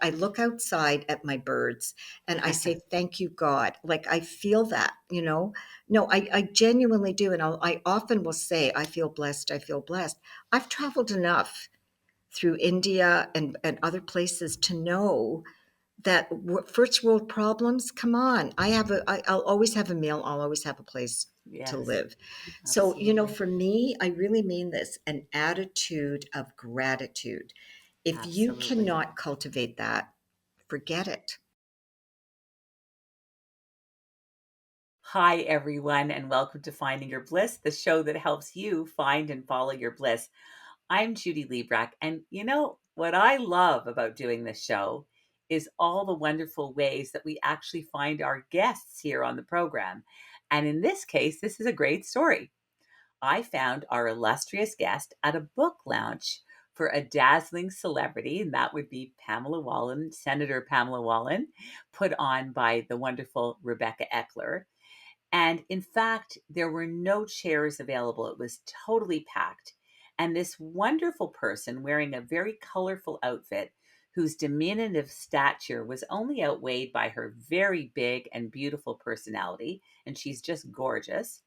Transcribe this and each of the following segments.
I look outside at my birds and I say, thank you, God. Like I feel that, No, I genuinely do. And I often will say, I feel blessed. I feel blessed. I've traveled enough through India and other places to know that first world problems, come on. I'll always have a meal. I'll always have a place to Yes, live. So, absolutely. for me, I really mean this, an attitude of gratitude. If you Absolutely. cannot cultivate that, forget it. Hi, everyone, and welcome to Finding Your Bliss, the show that helps you find and follow your bliss. I'm Judy Librach, and you know what I love about doing this show is all the wonderful ways that we actually find our guests here on the program. And in this case, this is a great story. I found our illustrious guest at a book launch for a dazzling celebrity, and that would be Pamela Wallin, Senator Pamela Wallin, put on by the wonderful Rebecca Eckler. And in fact, there were no chairs available. It was totally packed. And this wonderful person wearing a very colorful outfit, whose diminutive stature was only outweighed by her very big and beautiful personality. And she's just gorgeous.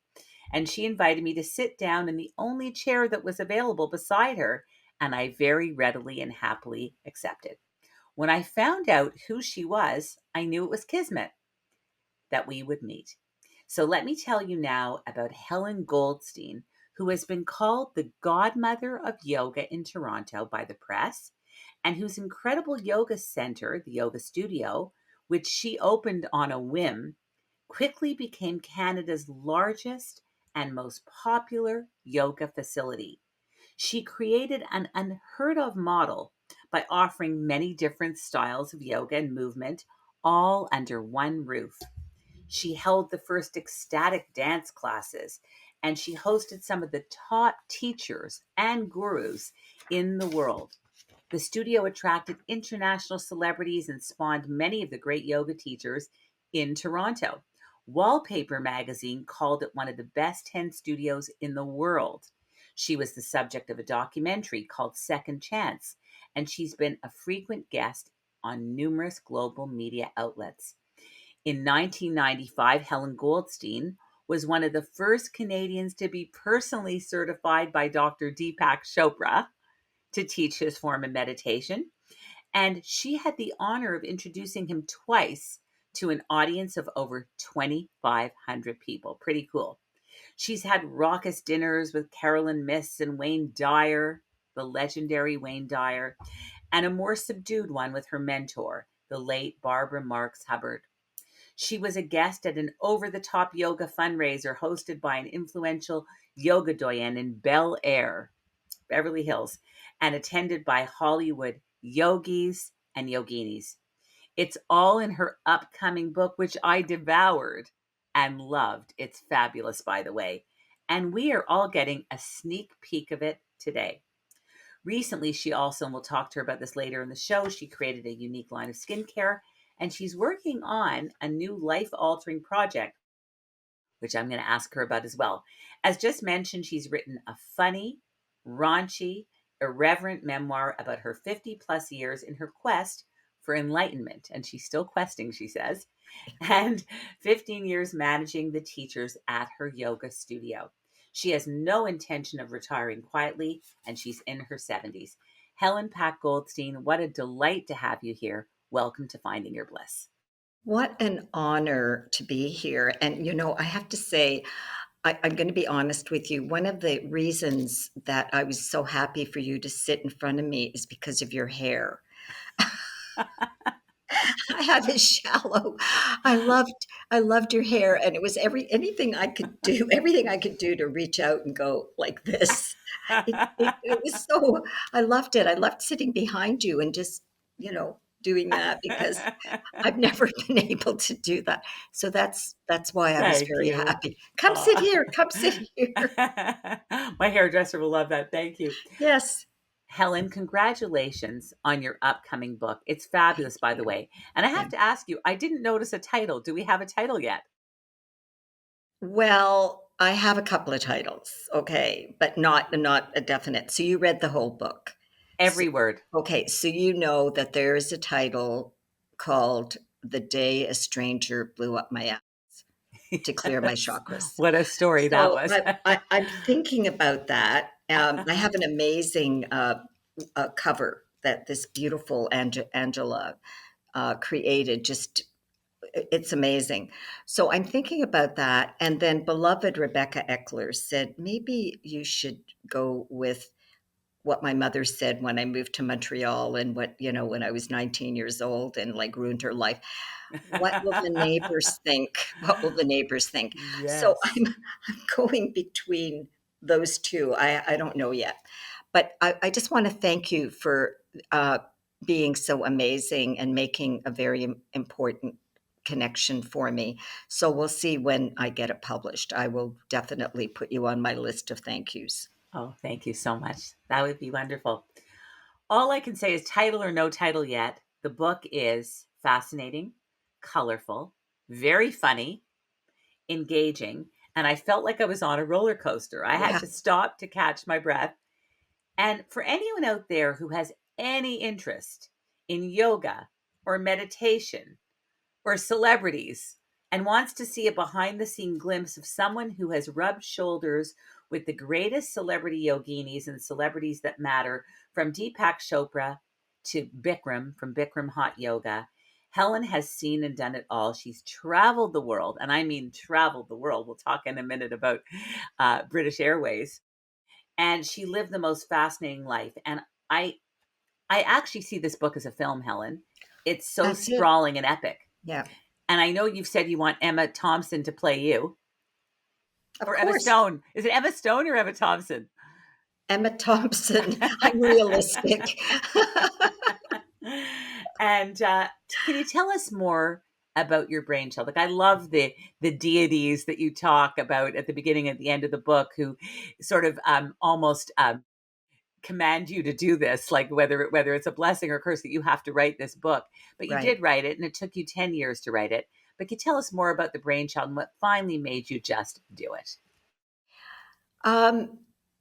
And she invited me to sit down in the only chair that was available beside her. And I very readily and happily accepted. When I found out who she was, I knew it was Kismet that we would meet. So let me tell you now about Helen Goldstein, who has been called the Godmother of Yoga in Toronto by the press, and whose incredible yoga center, the Yoga Studio, which she opened on a whim, quickly became Canada's largest and most popular yoga facility. She created an unheard of model by offering many different styles of yoga and movement all under one roof. She held the first ecstatic dance classes, and she hosted some of the top teachers and gurus in the world. The studio attracted international celebrities and spawned many of the great yoga teachers in Toronto. Wallpaper Magazine called it one of the best 10 studios in the world. She was the subject of a documentary called Second Chance, and she's been a frequent guest on numerous global media outlets. In 1995, Helen Goldstein was one of the first Canadians to be personally certified by Dr. Deepak Chopra to teach his form of meditation. And she had the honor of introducing him twice to an audience of over 2,500 people. Pretty cool. She's had raucous dinners with Carolyn Miss and Wayne Dyer, the legendary Wayne Dyer, and a more subdued one with her mentor, the late Barbara Marx Hubbard. She was a guest at an over the top yoga fundraiser hosted by an influential yoga doyen in Bel Air, Beverly Hills, and attended by Hollywood yogis and yoginis. It's all in her upcoming book, which I devoured and loved. It's fabulous, by the way. And we are all getting a sneak peek of it today. Recently, she also, and we'll talk to her about this later in the show, she created a unique line of skincare, and she's working on a new life altering project, which I'm going to ask her about as well. As just mentioned, she's written a funny, raunchy, irreverent memoir about her 50 plus years in her quest for enlightenment. And she's still questing, she says, and 15 years managing the teachers at her yoga studio. She has no intention of retiring quietly, and she's in her 70s. Helen Pat Goldstein, what a delight to have you here. Welcome to Finding Your Bliss. What an honor to be here. And, I have to say, I'm going to be honest with you. One of the reasons that I was so happy for you to sit in front of me is because of your hair. I have a shallow. I loved your hair, and it was anything I could do, everything I could do to reach out and go like this. It was so. I loved it. I loved sitting behind you and just doing that because I've never been able to do that. So that's why I was Thank very you. happy. Come sit Aw. here. Come sit here. My hairdresser will love that. Thank you. Yes. Helen, congratulations on your upcoming book. It's fabulous, Thank by the you. way. And I have Thank to ask you, I didn't notice a title. Do we have a title yet? Well, I have a couple of titles, okay, but not a definite. So you read the whole book. So Every word. okay, so you know that there is a title called "The Day a Stranger Blew Up My Ass to Clear My Yes. Chakras." What a story that So was. I'm thinking about that. I have an amazing cover that this beautiful Angela created. Just it's amazing. So I'm thinking about that. And then beloved Rebecca Eckler said, maybe you should go with what my mother said when I moved to Montreal and what, when I was 19 years old and like ruined her life. What will the neighbors think? What will the neighbors think? So Yes. I'm going between those two. I don't know yet. But I just want to thank you for uh, being so amazing and making a very important connection for me. So we'll see when I get it published. I will definitely put you on my list of thank yous. Oh, thank you so much. That would be wonderful. All I can say is title or no title yet. The book is fascinating, colorful, very funny, engaging, and I felt like I was on a roller coaster. I had Yeah, to stop to catch my breath. And for anyone out there who has any interest in yoga or meditation or celebrities and wants to see a behind the scene glimpse of someone who has rubbed shoulders with the greatest celebrity yoginis and celebrities that matter, from Deepak Chopra to Bikram from Bikram Hot Yoga. Helen has seen and done it all. She's traveled the world, and I mean traveled the world. We'll talk in a minute about British Airways. And she lived the most fascinating life. And I, I actually see this book as a film, Helen. It's so that's it. sprawling and epic. Yeah, And I know you've said you want Emma Thompson to play you, of or Emma course. Stone. Is it Emma Stone or Emma Thompson? Emma Thompson. I'm realistic. And can you tell us more about your brainchild? Like, I love the deities that you talk about at the beginning and at the end of the book, who sort of almost command you to do this, like whether it's a blessing or curse that you have to write this book. But you Right. did write it, and it took you 10 years to write it. But can you tell us more about the brainchild and what finally made you just do it? Um,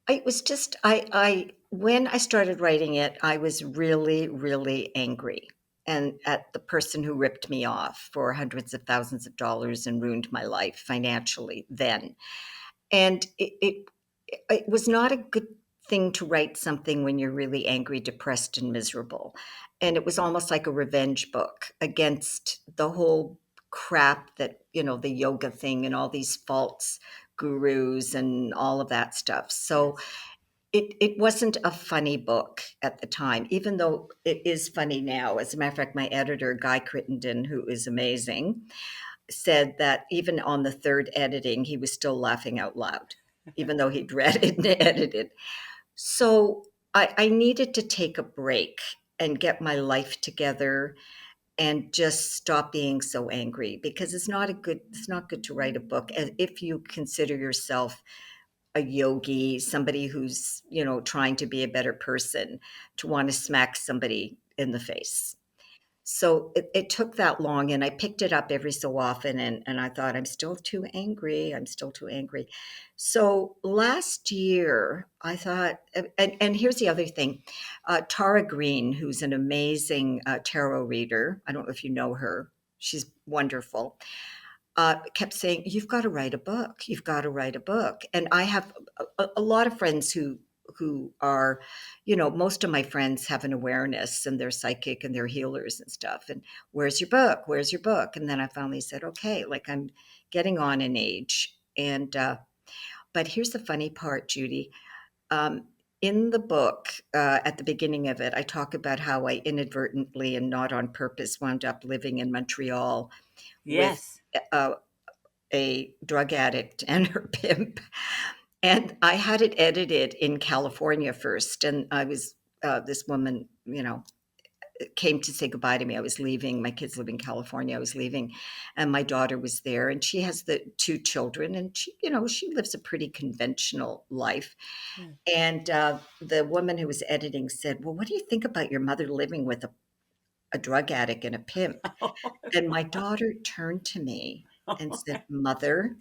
it was just I when I started writing it, I was really, really angry and at the person who ripped me off for hundreds of thousands of dollars and ruined my life financially then. And it was not a good thing to write something when you're really angry, depressed, and miserable. And it was almost like a revenge book against the whole crap that, the yoga thing and all these false gurus and all of that stuff. So Yes. it wasn't a funny book at the time, even though it is funny now. As a matter of fact, my editor, Guy Crittenden, who is amazing, said that even on the third editing, he was still laughing out loud, even though he'd read it and edited. So I needed to take a break and get my life together and just stop being so angry because it's not good to write a book if you consider yourself a yogi, somebody who's, trying to be a better person, to want to smack somebody in the face. So it took that long, and I picked it up every so often, and I thought, I'm still too angry. I'm still too angry. So last year, I thought, and here's the other thing, Tara Green, who's an amazing tarot reader. I don't know if you know her. She's wonderful. Kept saying, "You've got to write a book. You've got to write a book." And I have a lot of friends who are, most of my friends have an awareness and they're psychic and they're healers and stuff. And where's your book? Where's your book? And then I finally said, okay, like I'm getting on in age. And but here's the funny part, Judy. Um, in the book, at the beginning of it, I talk about how I inadvertently and not on purpose wound up living in Montreal with Yes. uh, a drug addict and her pimp. And I had it edited in California first. And I was, this woman, came to say goodbye to me. I was leaving. My kids live in California. I was leaving. And my daughter was there. And she has the two children. And she lives a pretty conventional life. Yeah. And the woman who was editing said, well, what do you think about your mother living with a drug addict and a pimp? And my daughter turned to me and said, Mother,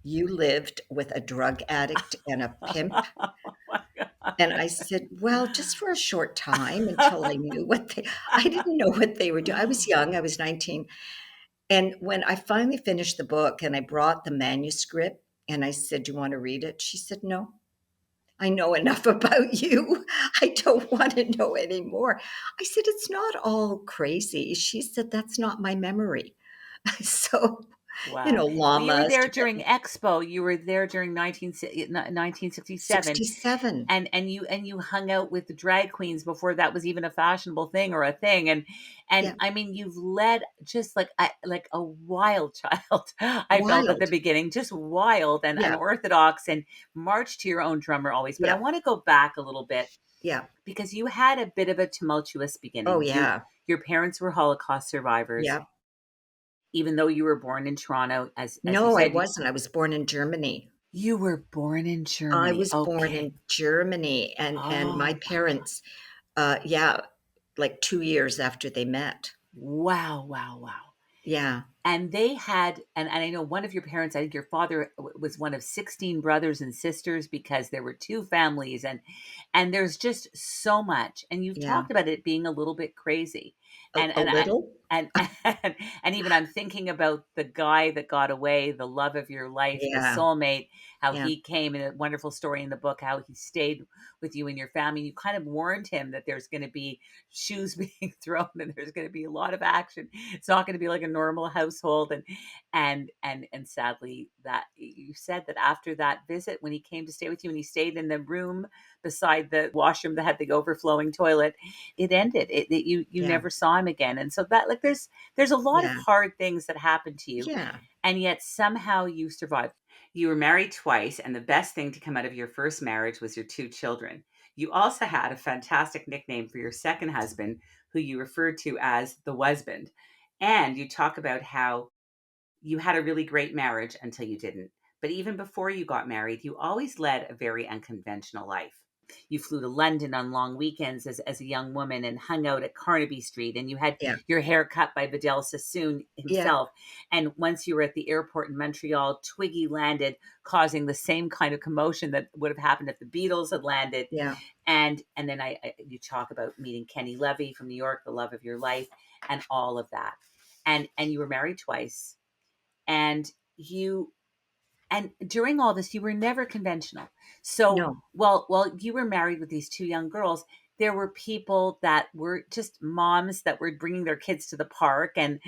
you lived with a drug addict and a pimp. And I said, "Well, just for a short time until I knew what they." I didn't know what they were doing. I was young, I was 19. And when I finally finished the book and I brought the manuscript and I said, "Do you wanna read it?" She said, "No. I know enough about you. I don't wanna know anymore." I said, "It's not all crazy." She said, "That's not my memory." So, Wow. But you were llamas, there during Tibetan Expo. You were there during 1967. 67. And you hung out with the drag queens before that was even a fashionable thing or a thing. And Yeah, I mean, you've led just like a wild child. I felt at the wild. beginning, just wild and Yeah, unorthodox, and marched to your own drummer always. But I yeah, want to go back a little bit yeah. because you had a bit of a tumultuous Oh, beginning. yeah. Your parents were Holocaust survivors, Yeah. even though you were born in Toronto, as you No, I said, wasn't. I was born in Germany. you were born in I Germany. was born Okay. in Germany, and my Oh my god. parents, yeah, like 2 years after they met. Wow, wow, wow. Yeah, And they had, and I know one of your parents, I think your father was one of 16 brothers and sisters because there were two families, and there's just so much. And you've yeah. talked about it being a little bit crazy. A And a and I little? and and even I'm thinking about the guy that got away, the love of your life, the Yeah, soulmate, how yeah, he came, and a wonderful story in the book, how he stayed with you and your family. You kind of warned him that there's going to be shoes being thrown and there's going to be a lot of action. It's not going to be like a normal household. And sadly, that you said that after that visit, when he came to stay with you and he stayed in the room beside the washroom that had the overflowing toilet, it ended. You yeah, never saw him again. And so that, like, there's a lot of yeah, hard things that happened to you, yeah, and yet somehow you survived. You were married twice, and the best thing to come out of your first marriage was your two children. You also had a fantastic nickname for your second husband, who you referred to as the husband. And you talk about how you had a really great marriage until you didn't. But even before you got married, you always led a very unconventional life. You flew to London on long weekends as a young woman and hung out at Carnaby Street, and you had yeah, your hair cut by Vidal Sassoon yeah, himself. And once you were at the airport in Montreal, Twiggy landed, causing the same kind of commotion that would have happened if the Beatles had landed. yeah, And then you talk about meeting Kenny Levy from New York, the love of your life, and all of that. And you were married twice, and you and during all this you were never conventional. So no. while you were married with these two young girls, there were people that were just moms that were bringing their kids to the park and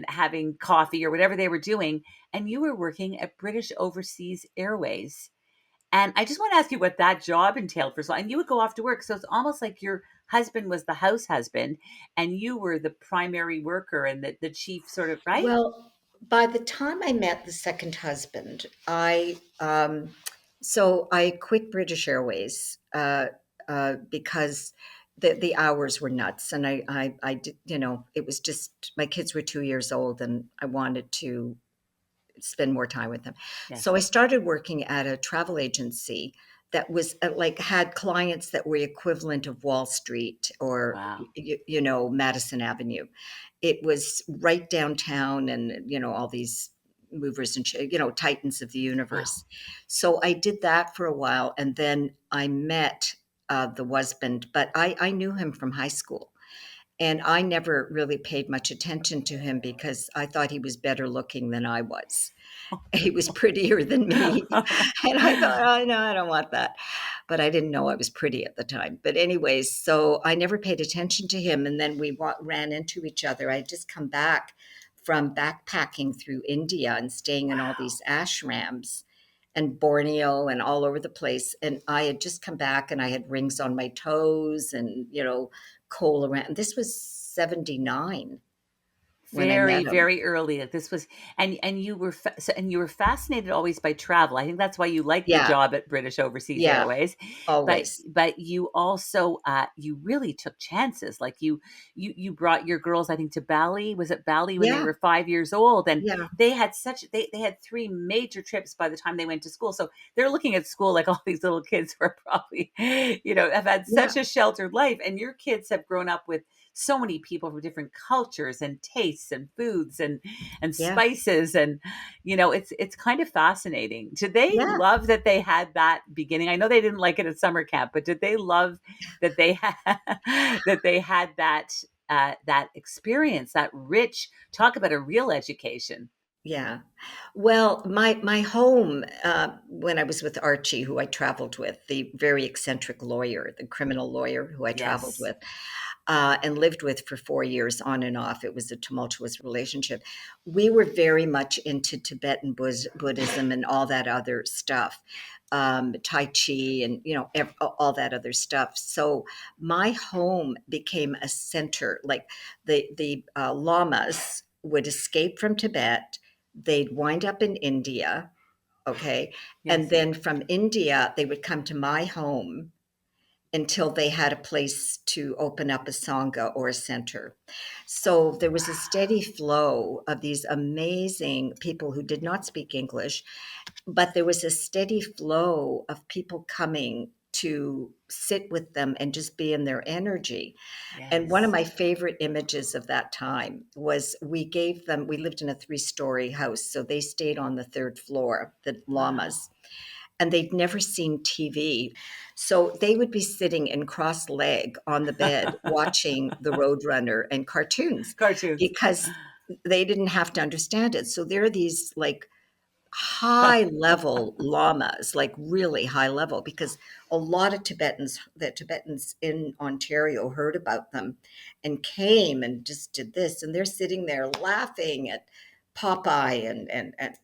having coffee or whatever they were doing, and you were working at British Overseas Airways. And I just want to ask you what that job entailed for so, and you would go off to work, so it's almost like your husband was the house husband and you were the primary worker and the chief, sort of, right? Well, by the time I met the second husband, I quit British Airways, because the hours were nuts, and I did, it was just my kids were 2 years old, and I wanted to spend more time with them. So Yes. I started working at a travel agency that was like had clients that were equivalent of Wall Street or Wow. Madison Avenue. It was right downtown, and all these movers and titans of the Wow. universe. So I did that for a while, and then I met the husband, but I knew him from high school. And I never really paid much attention to him because I thought he was better looking than I was. He was prettier than me. And I thought, "Oh, no, I don't want that." But I didn't know I was pretty at the time. But anyways, so I never paid attention to him, and then we ran into each other. I had just come back from backpacking through India and staying in all Wow. these ashrams and Borneo and all over the place, and I had just come back, and I had rings on my toes and, coal around. This was 79 when I Very, met him. very early. This was, and you were and you were fascinated always by travel. I think that's why you liked the Yeah, job at British Overseas yeah, Airways. But always. you also you really took chances. Like you brought your girls, I think, to Bali. Was it Bali when they Yeah, were 5 years old? And yeah. they had they had three major trips by the time they went to school. So they're looking at school like all these little kids who are probably have had Yeah, such a sheltered life, and your kids have grown up with so many people from different cultures and tastes and foods and Yeah. spices, and it's kind of fascinating. Did they Yeah. love that they had that beginning? I know they didn't like it at summer camp, but did they love that they had that they had that experience, that rich, talk about a real education? Yeah. Well, my home, when I was with Archie, who I traveled with, the very eccentric lawyer, the criminal lawyer who I traveled Yes. with, and lived with for 4 years on and off. It was a tumultuous relationship. We were very much into Tibetan Buddhism and all that other stuff, Tai Chi and, all that other stuff. So my home became a center. Like the lamas would escape from Tibet. They'd wind up in India, okay? And Yes. then from India, they would come to my home until they had a place to open up a sangha or a center. So there was a steady flow of these amazing people who did not speak English, but there was a steady flow of people coming to sit with them and just be in their energy. And one of Yes. my favorite images of that time was we lived in a 3-story house. So they stayed on the 3rd floor, the Wow. lamas, and they'd never seen TV. So they would be sitting in cross leg on the bed watching the Roadrunner and cartoons Cartoons. because they didn't have to understand it. So there are these like high level lamas, like really high level, because a lot of the Tibetans in Ontario heard about them and came and just did this. And they're sitting there laughing at Popeye and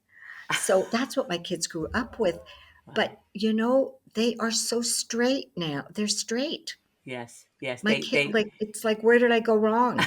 so that's what my kids grew up with. Wow. But, they are so straight now. They're straight. Yes. Yes. My They kid, they like, it's like, where did I go wrong?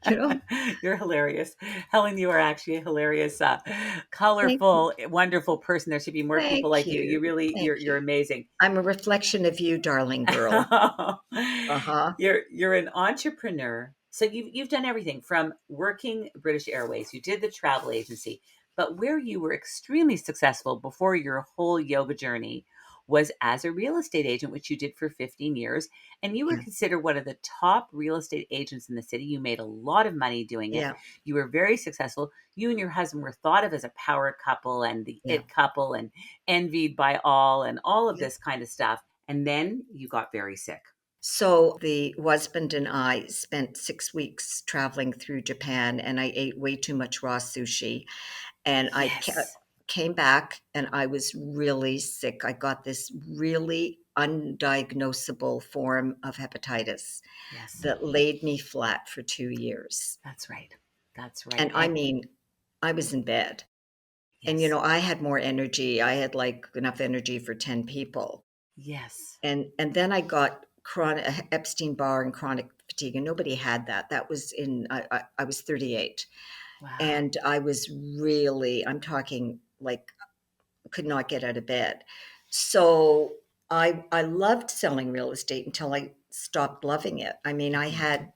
You know? You're hilarious. Helen, you are actually a hilarious, Thank you. colorful, wonderful person. There should be more people Thank like you. You you. really, Thank you're you. amazing. I'm a reflection of you, darling girl. Uh-huh. You're an entrepreneur. So you've done everything from working British Airways. You did the travel agency, but where you were extremely successful before your whole yoga journey was as a real estate agent, which you did for 15 years. And you were Yeah. considered one of the top real estate agents in the city. You made a lot of money doing it. Yeah. You were very successful. You and your husband were thought of as a power couple and the Yeah. it couple and envied by all and all of Yeah. this kind of stuff. And then you got very sick. So the husband and I spent 6 weeks traveling through Japan, and I ate way too much raw sushi. And Yes. came back and I was really sick. I got this really undiagnosable form of hepatitis Yes. that laid me flat for 2 years. That's right. That's right. And I mean, I was in bed. And, Yes. I had more energy. I had like enough energy for 10 people. Yes. And then I got chronic Epstein-Barr and chronic fatigue, and nobody had that. That was I was 38, Wow. and I was really, I'm talking like could not get out of bed. So I loved selling real estate until I stopped loving it. I mean, Mhm.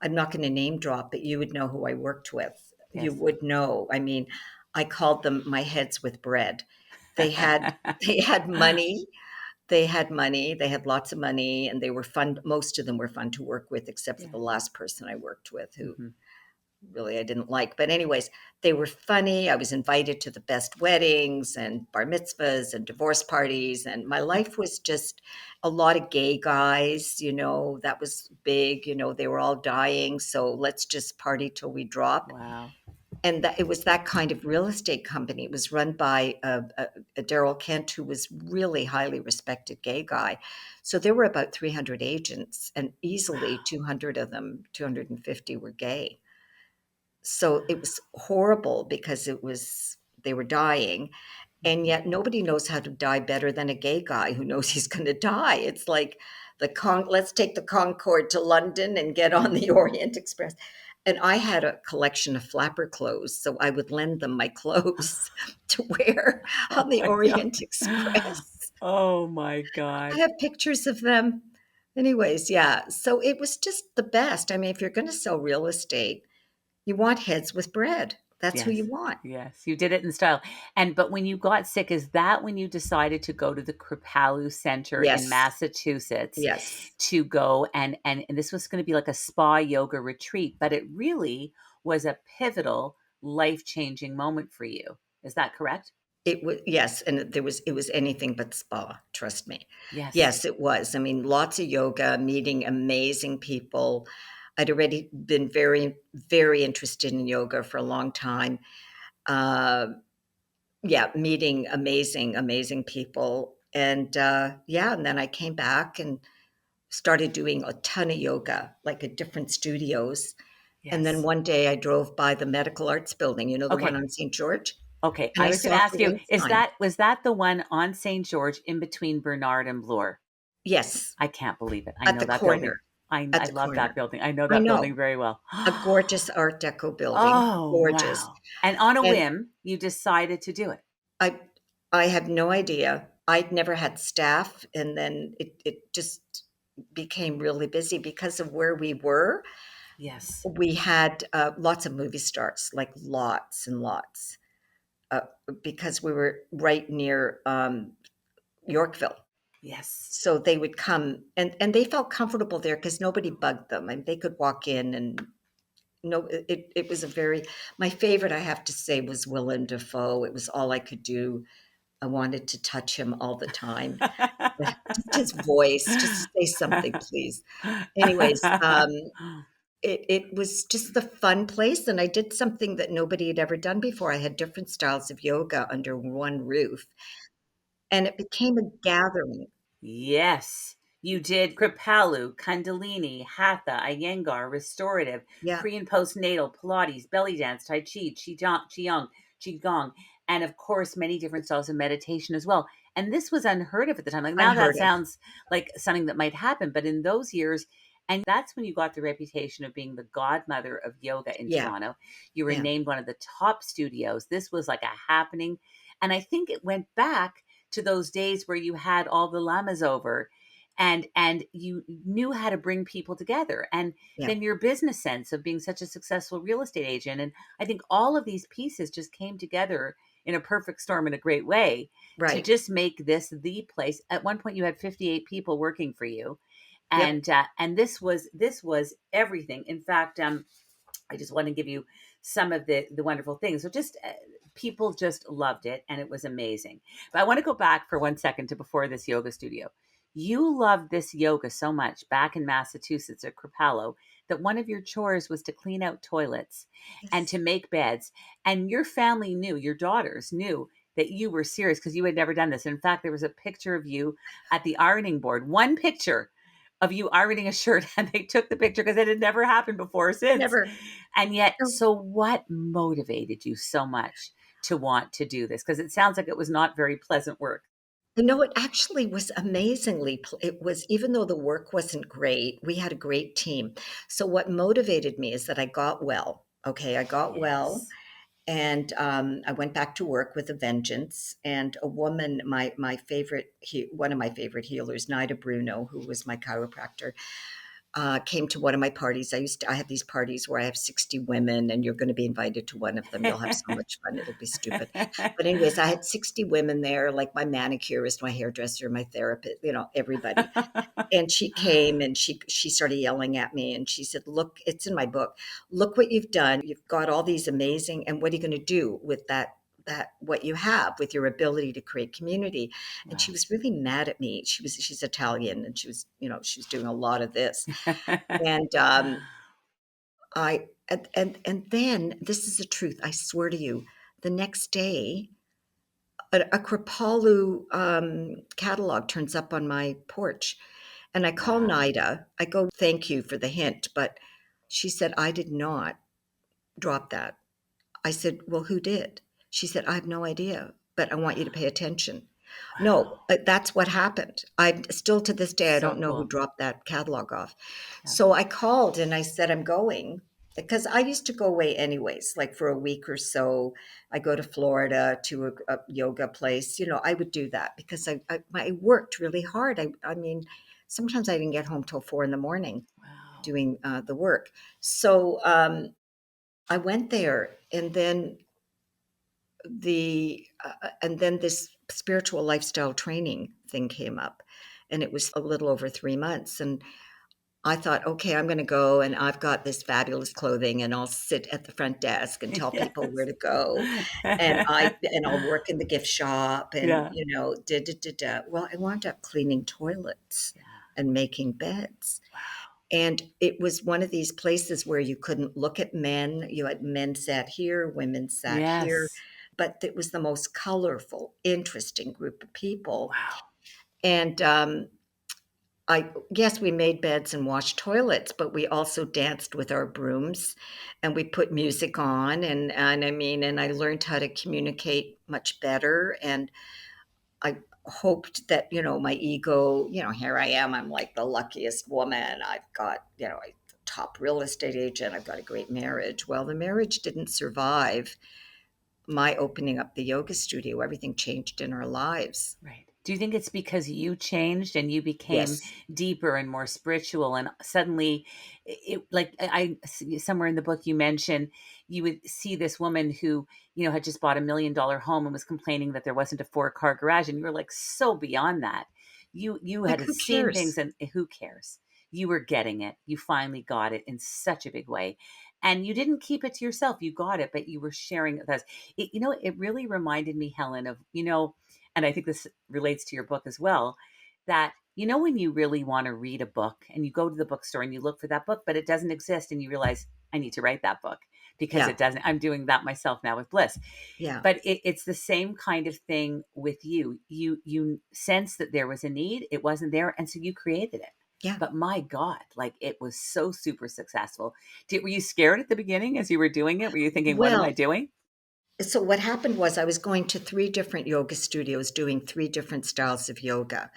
I'm not going to name drop, but you would know who I worked with. You Yes. would know. I mean, I called them my heads with bread. They had they had money. They had lots of money, and they were fun. Most of them were fun to work with, except for Yeah. the last person I worked with, who Mhm. really I didn't like. But anyways, they were funny. I was invited to the best weddings and bar mitzvahs and divorce parties, and my life was just a lot of gay guys, that was big, they were all dying, so let's just party till we drop. Wow. And it was that kind of real estate company. It was run by a Daryl Kent, who was really highly respected gay guy. So there were about 300 agents, and easily Wow. 200 of them, 250 were gay. So it was horrible because they were dying, and Mhm. yet nobody knows how to die better than a gay guy who knows he's going to die. It's like let's take the Concorde to London and get on the Orient Express. And I had a collection of flapper clothes, so I would lend them my clothes to wear Oh on the my Orient god. Express. Oh my I god. have pictures of them. Anyways, yeah. So it was just the best. I mean, if you're going to sell real estate, you want heads with bread. That's who you Yes. want. Yes, you did it in style. But when you got sick, is that when you decided to go to the Kripalu Center in Yes, Massachusetts yes. to go and this was gonna be like a spa yoga retreat, but it really was a pivotal, life-changing moment for you. Is that correct? It was, yes, and it was anything but spa, trust me. Yes. Yes, it was. I mean, lots of yoga, meeting amazing people. I'd already been very, very interested in yoga for a long time. Uh, yeah, meeting amazing, amazing people. And yeah, and then I came back and started doing a ton of yoga, like at different studios. And then Yes. one day I drove by the Medical Arts Building, you know, the one Okay. on St. George, Okay, and I I was gonna saw ask you, Helen is sign. was that the one on St. George in between Bernard and Bloor? Yes, I can't believe it. I at know the that building. corner, I at the love that corner. building. I know I that building know, very well. a gorgeous Art Deco building, Oh, gorgeous. wow. And on a And whim, you decided to do it. I I had no idea. I'd never had staff, and then it just became really busy because of where we were. Yes. We had, lots of movie stars, like lots and lots, uh, because we were right near, Yorkville. Yes. So they would come, and they felt comfortable there because nobody bugged them, and they could walk in and no, it was a very, my favorite, I have to say, was Willem Dafoe. It was all I could do. I wanted to touch him all the time. Just his voice, just say something, please. Anyways, it was just the fun place, and I did something that nobody had ever done before. I had different styles of yoga under one roof, and it became a gathering. Yes, you did Kripalu, Kundalini, Hatha, Iyengar, restorative, Yeah, pre and postnatal, Pilates, belly dance, Tai Chi, Qigong, and of course, many different styles of meditation as well. And this was unheard of at the time. Like now that unheard of. sounds like something that might happen, but in those years, and that's when you got the reputation of being the godmother of yoga in Yeah, Toronto. You were yeah, named one of the top studios. This was like a happening. And I think it went back to those days where you had all the llamas over and you knew how to bring people together and yeah, then your business sense of being such a successful real estate agent and I think all of these pieces just came together in a perfect storm in a great way to right. just make this the place. At one point you had 58 people working for you Yep, and this was everything. In fact, I just want to give you some of the wonderful things. So just people just loved it and it was amazing. But I want to go back for 1 second to before this yoga studio. You loved this yoga so much back in Massachusetts at Crapallo that one of your chores was to clean out toilets and yes, to make beds. And your family knew, your daughters knew that you were serious because you had never done this. In fact, there was a picture of you at the ironing board, one picture of you ironing a shirt, and they took the picture because it had never happened before or since. never. And yet, No, so what motivated you so much to want to do this? Because it sounds like it was not very pleasant work. it actually was amazingly it was, even though the work wasn't great, we had a great team. So what motivated me is that I got well. Okay, I got well, Yes. and I went back to work with a vengeance. And a woman, my favorite, one of my favorite healers, Nida Bruno, who was my chiropractor, came to one of my parties. I have these parties where I have 60 women, and you're going to be invited to one of them. You'll have so much fun. It'll be stupid. But anyways, I had 60 women there, like my manicurist, my hairdresser, my therapist, you know, everybody. And she came and she started yelling at me and she said, "Look, it's in my book. Look what you've done. You've got all these amazing, and what are you going to do with that what you have with your ability to create community?" And she Wow. was really mad at me. She's Italian, and she was, you know, she was doing a lot of this. And and then this is the truth. I swear to you, the next day, a Kripalu catalog turns up on my porch, and I call Wow. Nida. I go, "Thank you for the hint," but she said, "I did not drop that." I said, "Well, who did?" She said, "I have no idea, but I want you to pay attention." No, Wow. that's what happened. I'm still to this day, I So don't know who cool. dropped that catalog off. Yeah. So I called and I said, "I'm going," because I used to go away anyways, like for a week or so. I go to Florida to a yoga place. You know, I would do that because I worked really hard. I mean, sometimes I didn't get home till 4 in the morning Wow. doing the work. So I went there and then this spiritual lifestyle training thing came up, and it was a little over 3 months, and I thought, okay, I'm going to go, and I've got this fabulous clothing, and I'll sit at the front desk and tell people where Yes. to go, and I'll work in the gift shop, and Yeah. da da da da. Well, I wound up cleaning toilets Yeah. and making beds, Wow. and it was one of these places where you couldn't look at men. You had men sat here, women sat here, Yes. but it was the most colorful, interesting group of people, Wow. and I yes, we made beds and washed toilets, but we also danced with our brooms, and we put music on, and I mean, and I learned how to communicate much better, and I hoped that, my ego, here I am, I'm like the luckiest woman. I've got, a top real estate agent, I've got a great marriage. Well, the marriage didn't survive my opening up the yoga studio. Everything changed in our lives. Right. Do you think it's because you changed and you became Yes. deeper and more spiritual, and suddenly like somewhere in the book you mentioned you would see this woman who, had just bought $1 million home and was complaining that there wasn't a 4-car garage, and you were like so beyond that. You Like, had who seen things, cares? and who cares? You were getting it. You finally got it in such a big way. And you didn't keep it to yourself. You got it, but you were sharing it with us. It really reminded me, Helen, of, and I think this relates to your book as well, that when you really want to read a book and you go to the bookstore and you look for that book, but it doesn't exist, and you realize I need to write that book because Yeah. it doesn't. I'm doing that myself now with Bliss. Yeah. But it's the same kind of thing with you. You sense that there was a need, it wasn't there, and so you created it. Yeah. But my God, like, it was so super successful. Were you scared at the beginning as you were doing it? Were you thinking, what am I Well, doing? so what happened was I was going to 3 different yoga studios doing 3 different styles of yoga,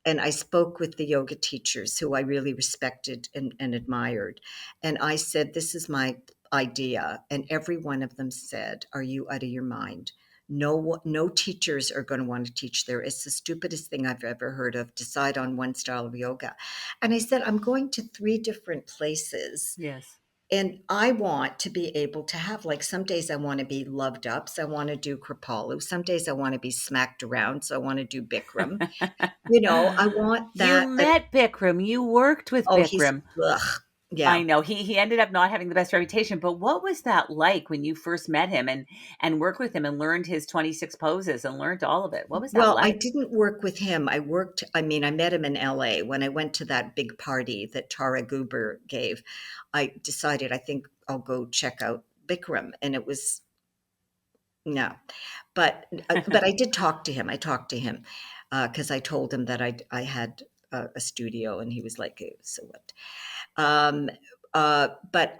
and I spoke with the yoga teachers who I really respected and admired, and I said, "This is my idea," and every one of them said, "Are you out of your mind? No teachers are gonna wanna teach there. It's the stupidest thing I've ever heard of. Decide on one style of yoga." And I said, "I'm going to 3 different places, Yes. and I want to be able to have, like, some days I wanna be loved up, so I wanna do Kripalu. Some days I wanna be smacked around, so I wanna do Bikram. I want You that met Bikram, you worked with oh, he's Bikram. ugh. I Yeah. know, he ended up not having the best reputation, but what was that like when you first met him and worked with him and learned his 26 poses and learned all of it? What was that Well, I like? didn't work with him. I met him in LA when I went to that big party that Tara Goober gave. I decided I think I'll go check out Bikram, and it was no. But I did talk to him. I talked to him, because I told him that I had a studio, and he was like, "So what?" Um, but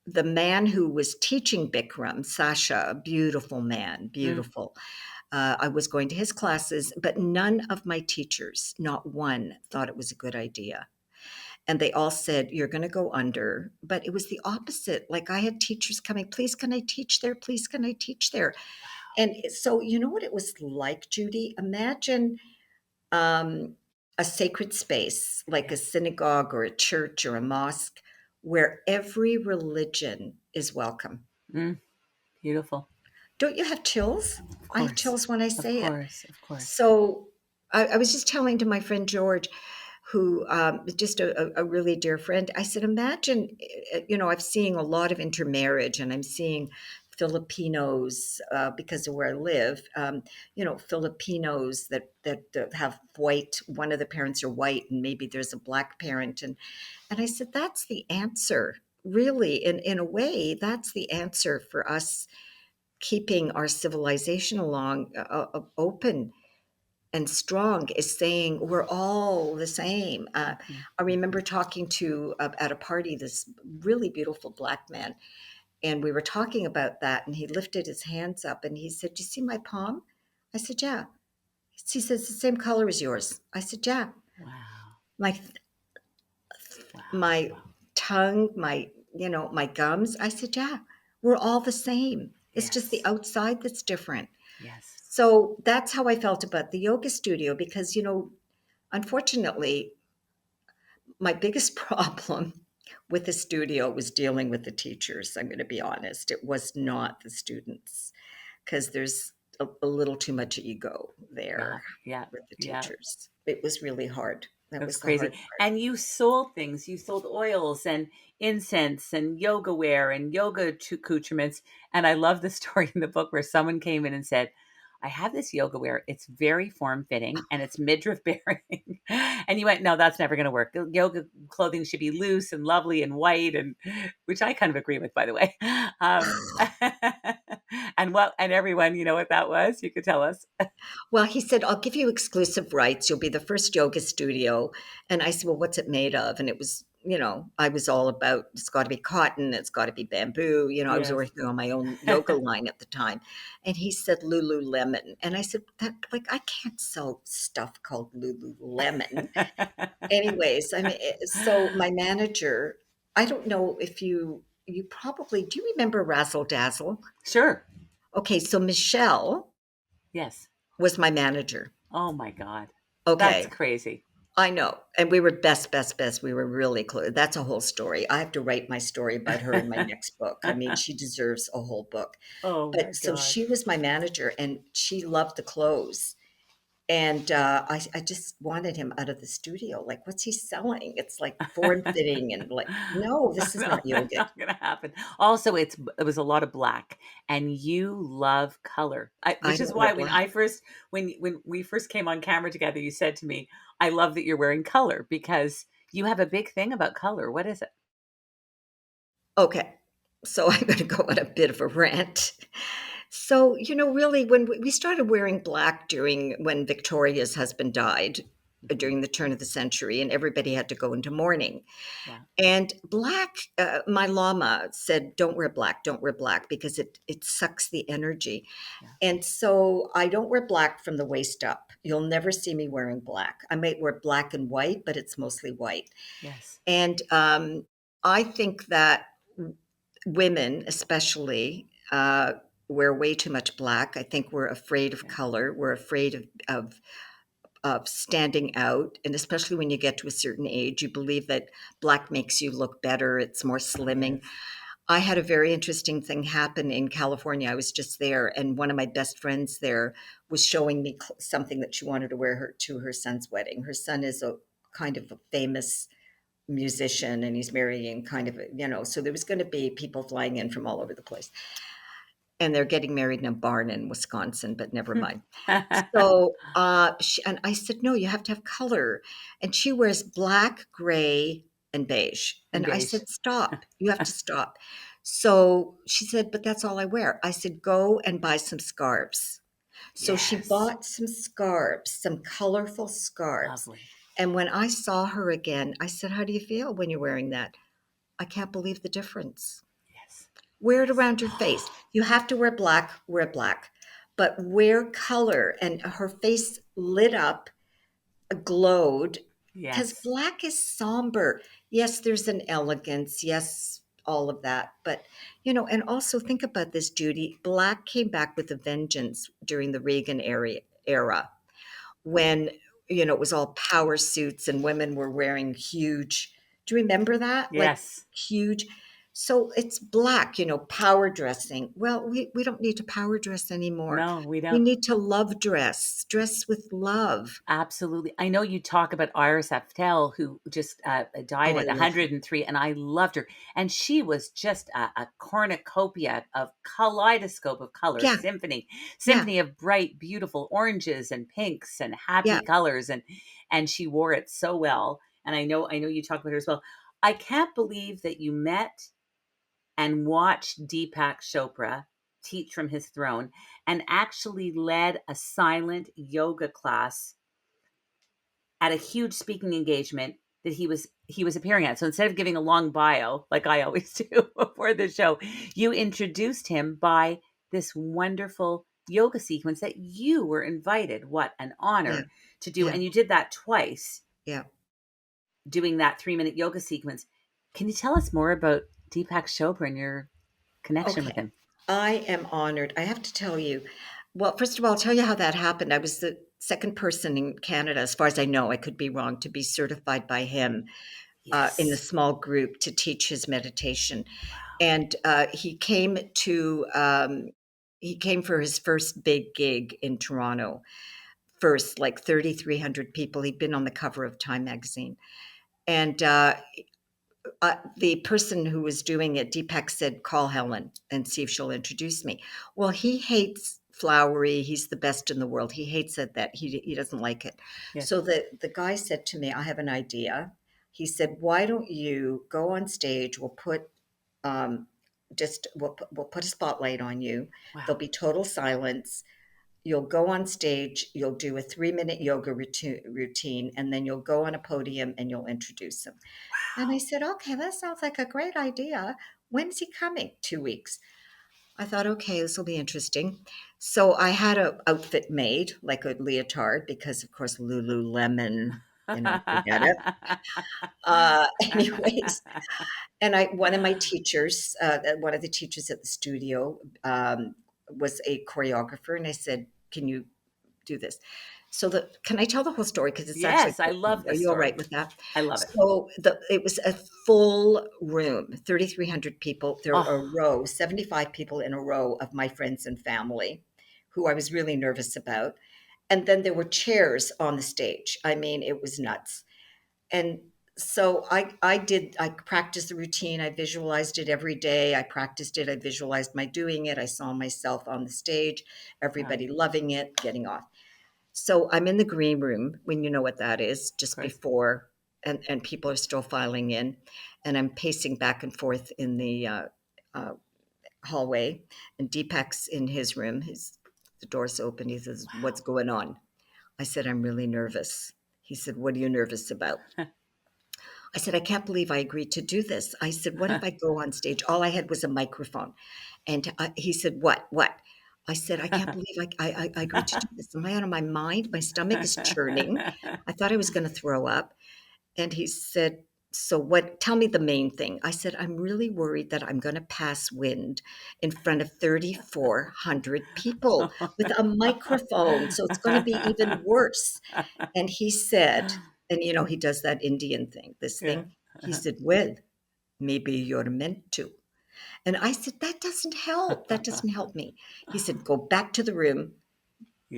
the man who was teaching Bikram, Sasha, beautiful man, Mm, beautiful. I was going to his classes, but none of my teachers, not one, thought it was a good idea. And they all said, "You're going to go under." But it was the opposite. Like, I had teachers coming, "Please, can I teach there? Please, can I teach there?" And so, you know what it was like, Judy? Imagine um, a sacred space like a yes. synagogue or a church or a mosque where every religion is welcome. Mm, beautiful. Don't you have chills? Of I have course. chills when I Of say it. course, of course. So I was just telling to my friend George, who is just a really dear friend. I said, imagine, I'm seeing a lot of intermarriage, and I'm seeing Filipinos because of where I live. Filipinos that have white. One of the parents are white, and maybe there's a black parent, and I said, that's the answer. Really, in a way, that's the answer for us keeping our civilization along open and strong, is saying we're all the same. Mhm. I remember talking to at a party this really beautiful black man, and we were talking about that, and he lifted his hands up and he said, "Do you see my palm?" I said, "Yeah." He says, "The same color as yours." I said, "Yeah." Wow. My Wow. my Wow. tongue, my gums. I said, "Yeah, we're all the same. It's just the Yes. outside that's different." Yes. So that's how I felt about the yoga studio because, unfortunately, my biggest problem. with the studio, it was dealing with the teachers, I'm gonna be honest. It was not the students, because there's a little too much ego Yeah, there yeah, with the yeah. teachers. It was really hard. That That's was the crazy. hard part. And you sold things. You sold oils and incense and yoga wear and yoga accoutrements. And I love the story in the book where someone came in and said, I have this yoga wear. It's very form fitting and it's midriff bearing. And you went, no, that's never going to work. Yoga clothing should be loose and lovely and white, and which I kind of agree with, by the way. And everyone, you know what that was? You could tell us. Well, he said, "I'll give you exclusive rights. You'll be the first yoga studio." And I said, "Well, what's it made of?" And it was, I was all about it's got to be cotton, it's got to be bamboo. I was Yes. working on my own yoga line at the time. And he said Lululemon. And I said, "That like I can't sell stuff called Lululemon." Anyways, I mean, so my manager, I don't know if you probably do you remember Razzle Dazzle? Sure. Okay, so Michelle Yes. was my manager. Oh my god. That's Okay. crazy. I know, and we were best, best, best. We were really close. That's a whole story. I have to write my story about her in my next book. I mean, she deserves a whole book. Oh my But so god. she was my manager, and she loved the clothes. And I just wanted him out of the studio. Like, what's he selling? It's like form fitting and like, no, this is No, not that's yoga. not gonna happen. Also, it was a lot of black, and you love color, I which is don't wear why black. when we first came on camera together, you said to me, "I love that you're wearing color because you have a big thing about color." What is it? Okay. So I'm going to go on a bit of a rant. So, really, when we started wearing black during when Victoria's husband died Mhm. during the turn of the century, and everybody had to go into mourning. Yeah, And black, my lama said, "Don't wear black, don't wear black because it sucks the energy." yeah, And so I don't wear black from the waist up. You'll never see me wearing black. I might wear black and white, but it's mostly white. yes, And I think that women, especially, wear way too much black. I think we're afraid of yeah, color. We're afraid of standing out, and especially when you get to a certain age, you believe that black makes you look better. It's more slimming. yes, I had a very interesting thing happen in California. I was just there, and one of my best friends there was showing me something that she wanted to wear to her son's wedding. Her son is a kind of a famous musician, and he's marrying kind of so there was going to be people flying in from all over the place, and they're getting married in a barn in Wisconsin, but never mind. So and I said, "No, you have to have color." And she wears black, gray, and beige. and And I beige. said, "Stop, you have to stop." So she said, "But that's all I wear." I said, "Go and buy some scarves." So she Yes, bought some scarves, some colorful scarves. lovely. And when I saw her again, I said, "How do you feel when you're wearing that?" "I can't believe the difference." Yes, Wear it yes, around your face. You have to wear black, but wear color. And her face lit up, glowed, because yes, black is somber. Yes, there's an elegance. Yes, all of that. But, and also think about this, Judy. Black came back with a vengeance during the Reagan era when it was all power suits and women were wearing huge. Do you remember that? Like yes. huge. So it's black, power dressing. Well, we don't need to power dress anymore. No, we We don't. need to love dress with love. Absolutely. I know you talk about Iris Apfel, who just died Oh, I at love her. 103, and I loved her. And she was just a cornucopia of kaleidoscope of color, Yeah, yeah, symphony of bright, beautiful oranges and pinks and happy yeah. colors, and she wore it so well. And I know you talk about her as well. I can't believe that you met and watched Deepak Chopra teach from his throne and actually led a silent yoga class at a huge speaking engagement that he was appearing at. So instead of giving a long bio like I always do before the show, you introduced him by this wonderful yoga sequence that you were invited. What an Yeah, honor to do. yeah, And you did that twice, yeah. doing that 3-minute yoga sequence. Can you tell us more about Deepak Chopra and your connection with Okay. him? I am honored. I have to tell you. Well, first of all, I'll tell you how that happened. I was the second person in Canada, as far as I know, I could be wrong, to be certified by him in a Yes. small group to teach his meditation. Wow. And he came for his first big gig in Toronto. First, like 3,300 people. He'd been on the cover of Time magazine, and the person who was doing it, Deepak, said, "Call Helen and see if she'll introduce me." Well, he hates flowery. He's the best in the world. He hates it, that he doesn't like it. Yes. So the guy said to me, "I have an idea." He said, "Why don't you go on stage? We'll put um, we'll put a spotlight on you. Wow. There'll be total silence. You'll go on stage. You'll do a 3-minute yoga routine, and then you'll go on a podium and you'll introduce them." And I Wow. said, "Okay, that sounds like a great idea. When's he coming?" 2 weeks. I thought, okay, this will be interesting. So I had a outfit made, like a leotard, because of course Lululemon, forget it. Anyways, and one of my teachers, one of the teachers at the studio, was a choreographer, and I said, "Can you do this?" So can I tell the whole story? Because it's actually Yes, I quite funny. love Are this you all right story. with that? I love it. So it was a full room, 3,300 people. There were a Oh, row, 75 people in a row of my friends and family, who I was really nervous about. And then there were chairs on the stage. I mean, it was nuts. And so I practiced the routine. I visualized it every day. I practiced it. I visualized my doing it. I saw myself on the stage, wow. everybody loving it, getting off. So I'm in the green room, when you know what that is, Of just course. before, and people are still filing in, and I'm pacing back and forth in the uh, hallway, and Deepak's in his room. The door's open. He says, "What's Wow. going on?" I said, "I'm really nervous." He said, "What are you nervous about?" I said, "I can't believe I agreed to do this." I said, "What if I go on stage?" All I had was a microphone. And he said, "What? What?" I said, "I can't believe I agreed to do this. Am I out of my mind? My stomach is churning." I thought I was going to throw up. And he said, "So what? Tell me the main thing." I said, "I'm really worried that I'm going to pass wind in front of 3,400 people with a microphone. So it's going to be even worse." And he said, and he does that Indian thing, this Yeah. thing. He said, "Well, maybe you're meant to." And I said, "That doesn't help. That doesn't help me." He said, "Go back to the room,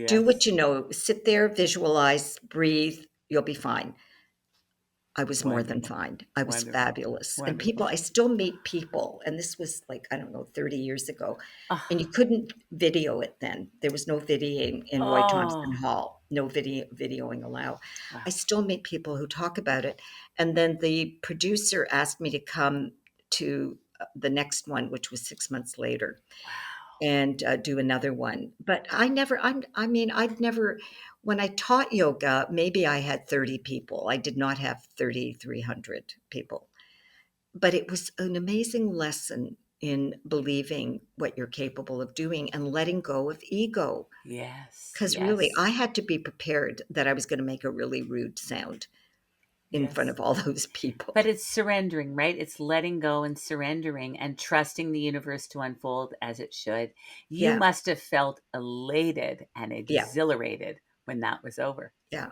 do what Yes. you know, sit there, visualize, breathe, you'll be fine." I was more than Wonderful. fine. I was Wonderful. fabulous. And Wonderful. I still meet people, and this was like, I don't know, 30 years ago. And you Oh, couldn't video it then. There was no videoing in Roy Thompson oh, Hall, no videoing allowed. I wow. still meet people who talk about it. And then the producer asked me to come to the next one, which was 6 months later, Wow. and do another one. But I mean, I'd never, when I taught yoga, maybe I had 30 people. I did not have 3,300 people. But it was an amazing lesson in believing what you're capable of doing and letting go of ego. Yes. Because really, Yes. I had to be prepared that I was going to make a really rude sound in front Yes. of all those people. But it's surrendering, right? It's letting go and surrendering and trusting the universe to unfold as it should. You Yeah, must have felt elated and yeah, exhilarated when that was over. yeah.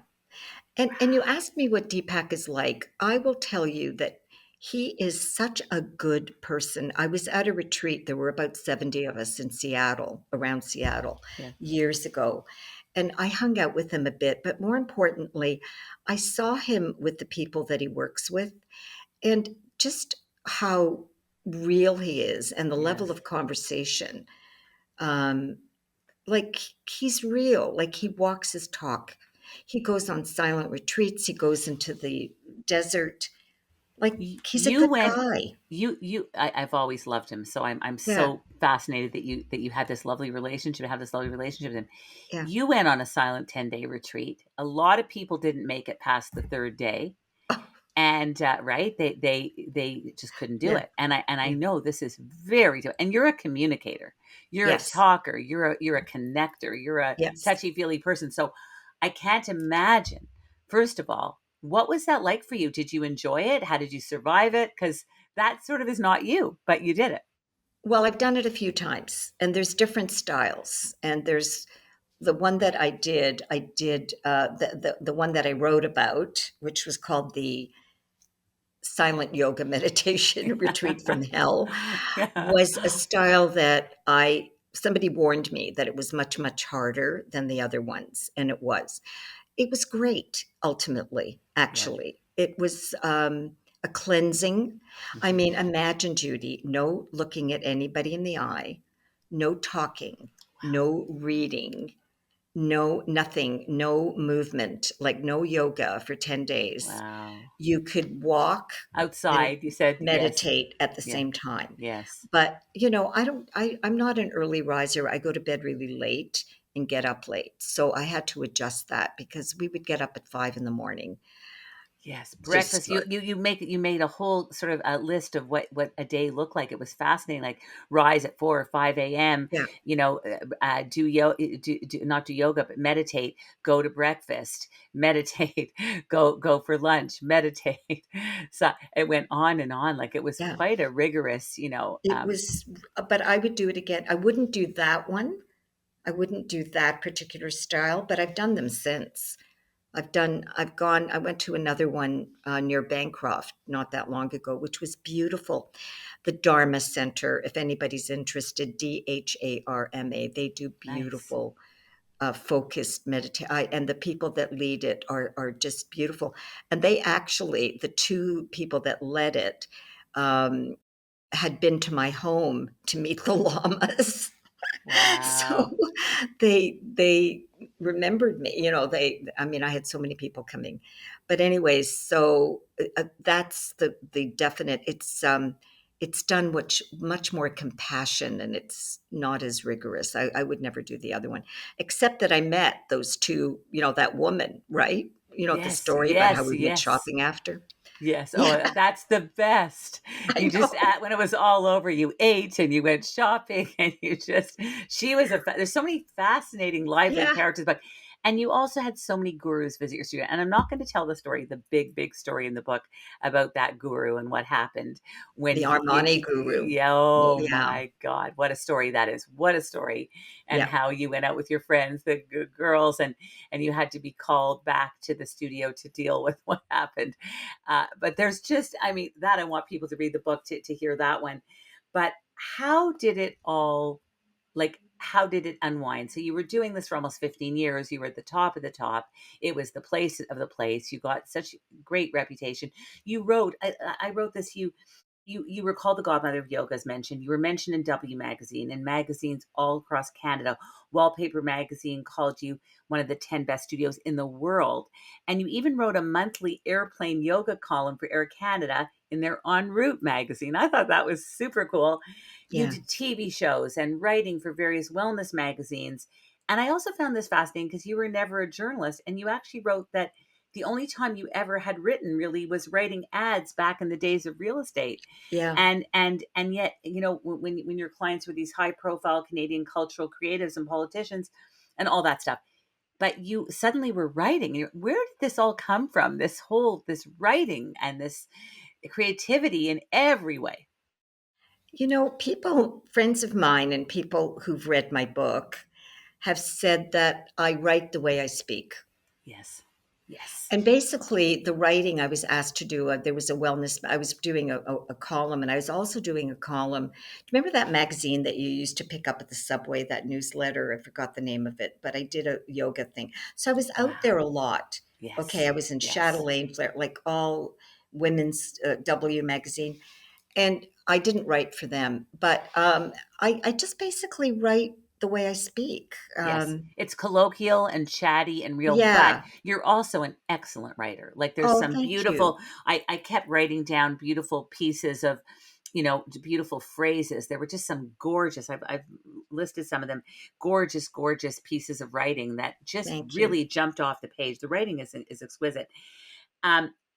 And you asked me what Deepak is like. I will tell you that he is such a good person. I was at a retreat. There were about 70 of us in Seattle, around Seattle, Yeah. years ago. And I hung out with him a bit, but more importantly, I saw him with the people that he works with, and just how real he is, and the level Yes. of conversation. Um, like, he's real, like he walks his talk. He goes on silent retreats, he goes into the desert. Like, he's a You good went guy. I've always loved him. So I'm Yeah. so fascinated that you had this lovely relationship, have this lovely relationship with him. Yeah. You went on a silent 10-day retreat. A lot of people didn't make it past the third day. Oh, And right, they just couldn't do yeah. it. And I Yeah. know this is and you're a communicator, you're a Yes. talker, you're a connector, you're a Yes. touchy feely person. So I can't imagine, first of all, what was that like for you? Did you enjoy it? How did you survive it? Because that sort of is not you, but you did it. Well, I've done it a few times, and there's different styles. And there's the one that I did the one that I wrote about, which was called the silent yoga meditation retreat from hell Yeah. was a style that somebody warned me that it was much, much harder than the other ones, and it was. It was great, ultimately, Yeah. actually. It was a cleansing. I Mhm. mean, imagine, Judy, no looking at anybody in the eye, no talking, Wow. no reading, no nothing, no movement, like no yoga for 10 days. Wow. You could walk and Outside, you said yes. meditate at the Yeah. same time. Yes. But, I'm not an early riser. I go to bed really late and get up late. So I had to adjust that because we would get up at 5 in the morning Yes, to breakfast. start. You made a whole sort of a list of what a day looked like. It was fascinating. Like rise at 4 or 5 a.m. Yeah, Do not do yoga, but meditate. Go to breakfast. Meditate. Go for lunch. Meditate. So it went on and on. Like it was yeah. quite a rigorous. It was, but I would do it again. I wouldn't do that one. I wouldn't do that particular style, but I've done them since. I went to another one near Bancroft not that long ago, which was beautiful. The Dharma Center, if anybody's interested, Dharma, they do Nice. beautiful, focused meditation. And the people that lead it are just beautiful. And they actually, the two people that led it, um, had been to my home to meet the llamas. So Wow. they remembered me, I mean, I had so many people coming. But anyways, so that's the definite, it's done much more compassion, and it's not as rigorous. I would never do the other one, except that I met those two, that woman, right? The Yes. story about how Yes. we went Yes. shopping after. Yes. Oh, Yeah, that's the best. I You just know. when it was all over, you ate and you went shopping and she was there's so many fascinating, lively Yeah, characters, but and you also had so many gurus visit your studio. And I'm not going to tell the story, the big, big story in the book about that guru and what happened when the Armani guru. yeah, Oh, oh yeah, my God, what a story that is. What a story. And yeah. how you went out with your friends, the girls, and you had to be called back to the studio to deal with what happened. But there's just, I mean, that I want people to read the book to hear that one. But how did it all, like, how did it unwind? So you were doing this for almost 15 years. You were at the top of the top. It was the place of the place. You got such great reputation. You wrote, I wrote this, you were called the Godmother of Yoga, as mentioned. You were mentioned in W Magazine and magazines all across Canada. Wallpaper Magazine called you one of the 10 best studios in the world. And you even wrote a monthly airplane yoga column for Air Canada in their En Route magazine. I thought that was super cool. You Yeah. did TV shows and writing for various wellness magazines. And I also found this fascinating because you were never a journalist, and you actually wrote that the only time you ever had written really was writing ads back in the days of real estate. Yeah. And yet, when your clients were these high profile Canadian cultural creatives and politicians and all that stuff, but you suddenly were writing. Where did this all come from? This writing and this creativity in every way. People, friends of mine and people who've read my book have said that I write the way I speak. Yes. Yes. And basically, the writing I was asked to do, there was I was doing a column, and I was also doing a column. Do you remember that magazine that you used to pick up at the subway, that newsletter? I forgot the name of it, but I did a yoga thing. So I was out there Wow. a lot. Okay, Yes. I was in Yes. Chatelaine, like all women's W magazine. And I didn't write for them, but I just basically write the way I speak. Yes. It's colloquial and chatty and real, but Yeah. you're also an excellent writer. Like there's Oh, some thank you. beautiful, I kept writing down beautiful pieces of, beautiful phrases. There were just some gorgeous, I've listed some of them, gorgeous, gorgeous pieces of writing that just Thank you. really jumped off the page. The writing is exquisite.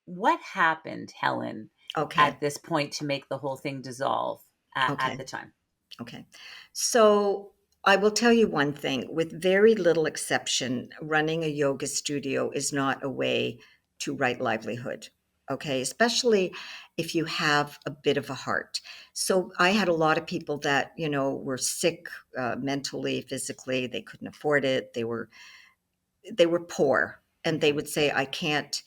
What happened, Helen, Okay. at this point to make the whole thing dissolve at Okay. the time? Okay. So I will tell you one thing, with very little exception, running a yoga studio is not a way to write livelihood. Okay. Especially if you have a bit of a heart. So I had a lot of people that, were sick, mentally, physically, they couldn't afford it. They were poor, and they Mhm. would say, I can't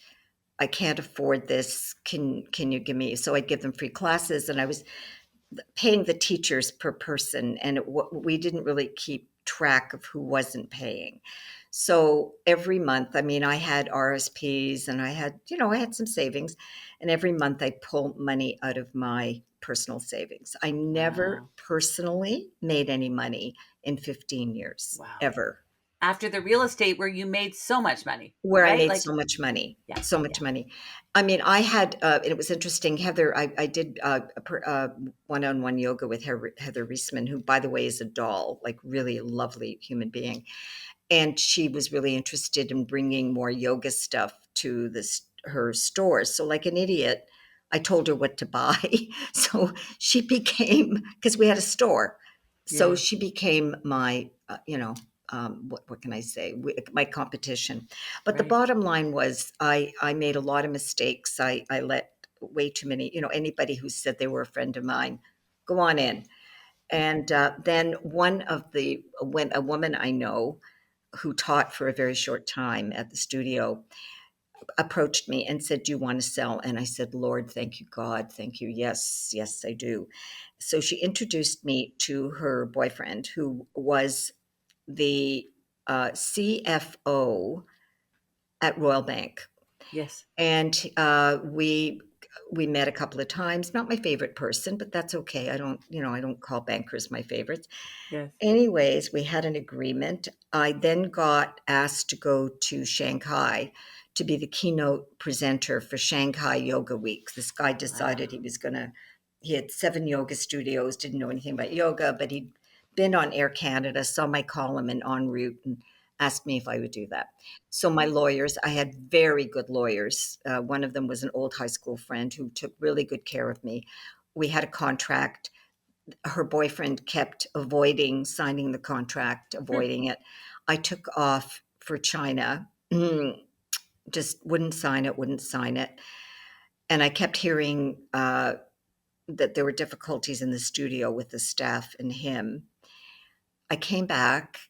I can't afford this. Can you give me? So I'd give them free classes, and I was paying the teachers per person, and we didn't really keep track of who wasn't paying. So every month, I mean, I had RSPs and I had some savings, and every month I pull money out of my personal savings. I never Wow. personally made any money in 15 years, Wow. ever. After the real estate where you made so much money, Where I right? made Like, so much money, yeah, so much yeah. money. I mean, I had, and it was interesting, Heather, I did one-on-one yoga with Heather Reisman, who, by the way, is a doll, like really lovely human being. And she was really interested in bringing more yoga stuff to her stores. So, like an idiot, I told her what to buy. So she became, because we had a store. So Yeah. she became my, what can I say? My competition. But the Right. bottom line was I made a lot of mistakes. I let way too many, anybody who said they were a friend of mine, go on in. And then when a woman I know who taught for a very short time at the studio approached me and said, "Do you want to sell?" And I said, "Lord, thank you, God, thank you. Yes, yes, I do." So she introduced me to her boyfriend, who was the CFO at Royal Bank, Yes. and we met a couple of times. Not my favorite person, but that's okay. I don't call bankers my favorites. Yes. Anyways, we had an agreement. I then got asked to go to Shanghai to be the keynote presenter for Shanghai Yoga Week. This guy Wow. decided he had 7 yoga studios, didn't know anything about yoga, but he'd been on Air Canada, saw my column and en route and asked me if I would do that. So my lawyers, I had very good lawyers. One of them was an old high school friend who took really good care of me. We had a contract. Her boyfriend kept avoiding signing the contract, Hmm. avoiding it. I took off for China, just wouldn't sign it, wouldn't sign it. And I kept hearing that there were difficulties in the studio with the staff and him. I came back.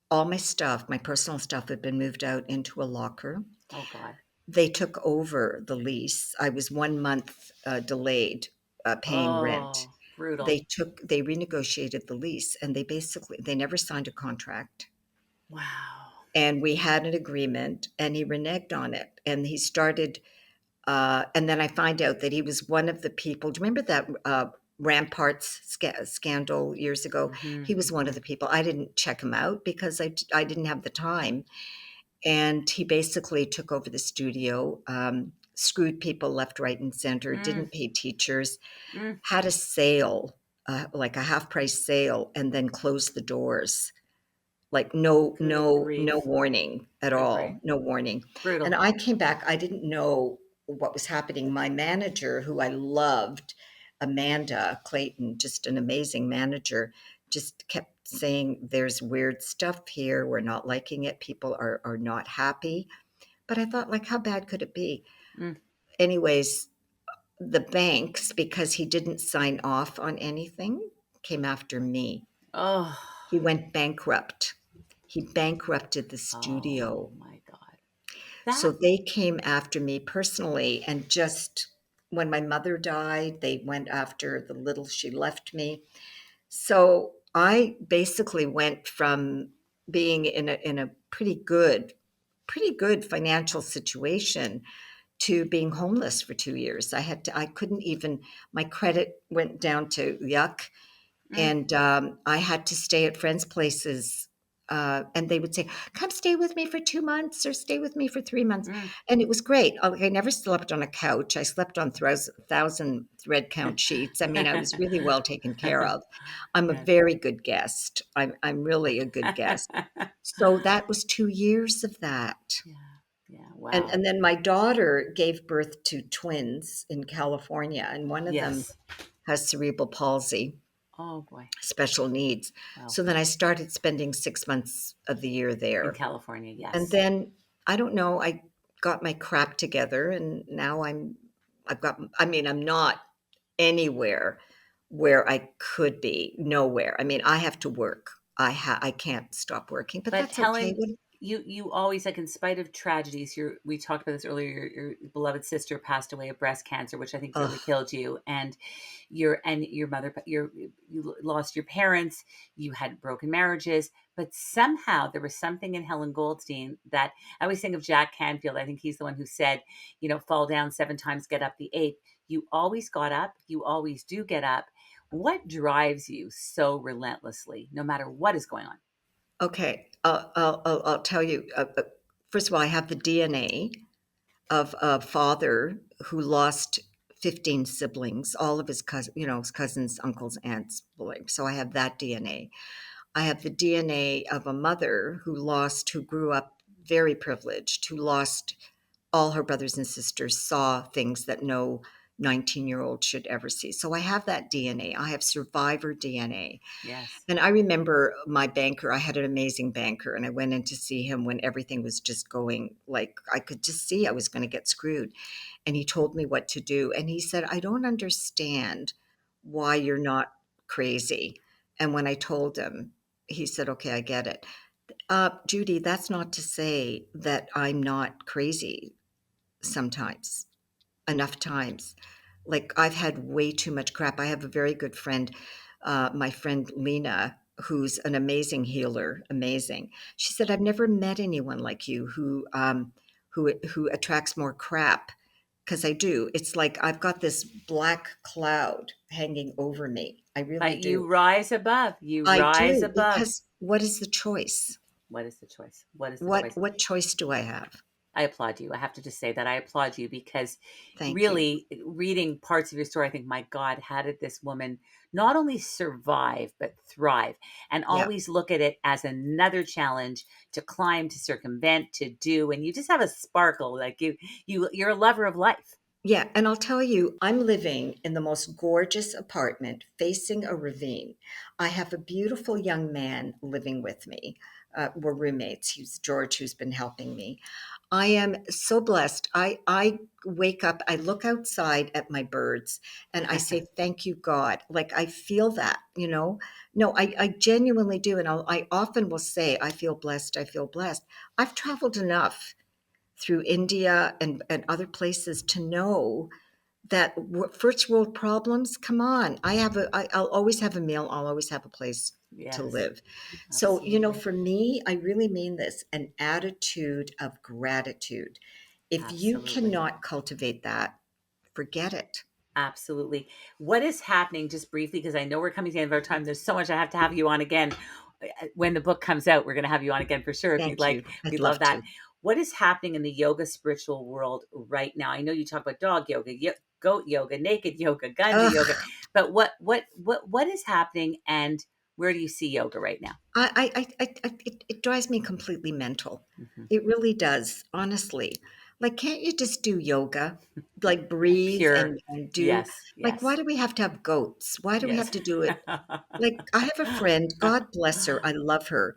All my stuff, my personal stuff, had been moved out into a locker. Oh God. They took over the lease. I was 1 month delayed paying rent. Oh, brutal. They renegotiated the lease, and they never signed a contract. Wow. And we had an agreement, and he reneged on it. And he started, and then I find out that he was one of the people. Do you remember that Ramparts scandal years ago? Hmm. He was one of Hmm. the people. I didn't check him out because I didn't have the time. And he basically took over the studio, screwed people left, right, and center, Mm, didn't pay teachers, mm. had a sale, like a half price sale, and then closed the doors. Like Good no grief. warning at Right. Right. all, no warning. And Brutal. I came back, I didn't know what was happening. My manager, who I loved, Amanda Clayton, just an amazing manager, just kept saying, "There's weird stuff here. We're not liking it. People are not happy." But I thought, like, how bad could it be? Mm. Anyways, the banks, because he didn't sign off on anything, came after me. Oh. He went bankrupt. He bankrupted the Oh studio. my God. So That. they came after me personally. And just when my mother died, they went after the little she left me. So I basically went from being in a pretty good financial situation to being homeless for 2 years. I couldn't even, my credit went down to yuck. Mm, And I had to stay at friends' places. And they would say, "Come stay with me for 2 months or stay with me for 3 months." mm. And it was great. I never slept on a couch. I slept on thousand thread count sheets. I mean, I was really well taken care of. I'm a Yes. very good guest. I'm really a good guest. So that was 2 years of that. Yeah. Yeah. And, Wow. and then my daughter gave birth to twins in California, and one of them Yes. has cerebral palsy, Oh boy. special needs. Wow. So then I started spending 6 months of the year In there. California, And yes. then I don't know, I got my crap together and now I'm not anywhere where I could be, nowhere. I mean, I have to work. I can't stop working, but But that's okay. Helen, you always, like, in spite of tragedies, we talked about this earlier, your beloved sister passed away of breast cancer, which I think really Ugh. killed you, and your mother, you lost your parents, you had broken marriages, but somehow there was something in Helen Goldstein that I always think of Jack Canfield. I think he's the one who said, "Fall down 7 times, get up the 8th." You always got up, you always do get up. What drives you so relentlessly, no matter what is going on? Okay, I'll tell you, first of all, I have the DNA of a father who lost 15 siblings, all of his cousins, uncles, aunts, siblings, so I have that DNA. I have the DNA of a mother who grew up very privileged, who lost all her brothers and sisters, saw things that no 19-year-old should ever see. So I have that DNA. I have survivor DNA. Yes. And I remember my banker, I had an amazing banker, and I went in to see him when everything was just going like I could just see I was going to get screwed. And he told me what to do. And he said, I don't understand why you're not crazy. And when I told him, he said, okay, I get it. Judy, that's not to say that I'm not crazy sometimes, enough times. Like I've had way too much crap. I have a very good friend, my friend Lena, who's an amazing healer, amazing. She said, I've never met anyone like you who attracts more crap because I do. It's like I've got this black cloud hanging over me. I really But you do. rise above. You I rise do above. because what is the choice? What is the choice? What is the What choice? what choice do I have? I applaud you. I have to just say that I applaud you because Thank you. really reading parts of your story, I think, my God, how did this woman not only survive, but thrive and Yeah. always look at it as another challenge to climb, to circumvent, to do. And you just have a sparkle. Like you're a lover of life. Yeah, and I'll tell you, I'm living in the most gorgeous apartment facing a ravine. I have a beautiful young man living with me. We're roommates. He's George, who's been helping me. I am so blessed. I wake up, I look outside at my birds, and I say, "Thank you, God." Like I feel that. No, I genuinely do, and I often will say, "I feel blessed. I feel blessed." I've traveled enough through India and other places to know that first world problems, come on. I'll always have a meal. I'll always have a place to Yes, live. So, absolutely. for me, I really mean this, an attitude of gratitude. If you Absolutely. cannot cultivate that, forget it. Absolutely. What is happening, just briefly, because I know we're coming to the end of our time. There's so much I have to have you on again. When the book comes out, we're going to have you on again for sure if you'd Thank like. you. I'd We'd love love that. to. What is happening in the yoga spiritual world right now? I know you talk about dog yoga, goat yoga, naked yoga, ganja yoga, Ugh. but what is happening, and where do you see yoga right now? It drives me completely mental. Mhm. It really does, honestly. Like, can't you just do yoga? Like, breathe Pure. and do, Yes, like, why yes, do we have to have goats? Why do we have yes. to do it? Like, I have a friend, God bless her, I love her.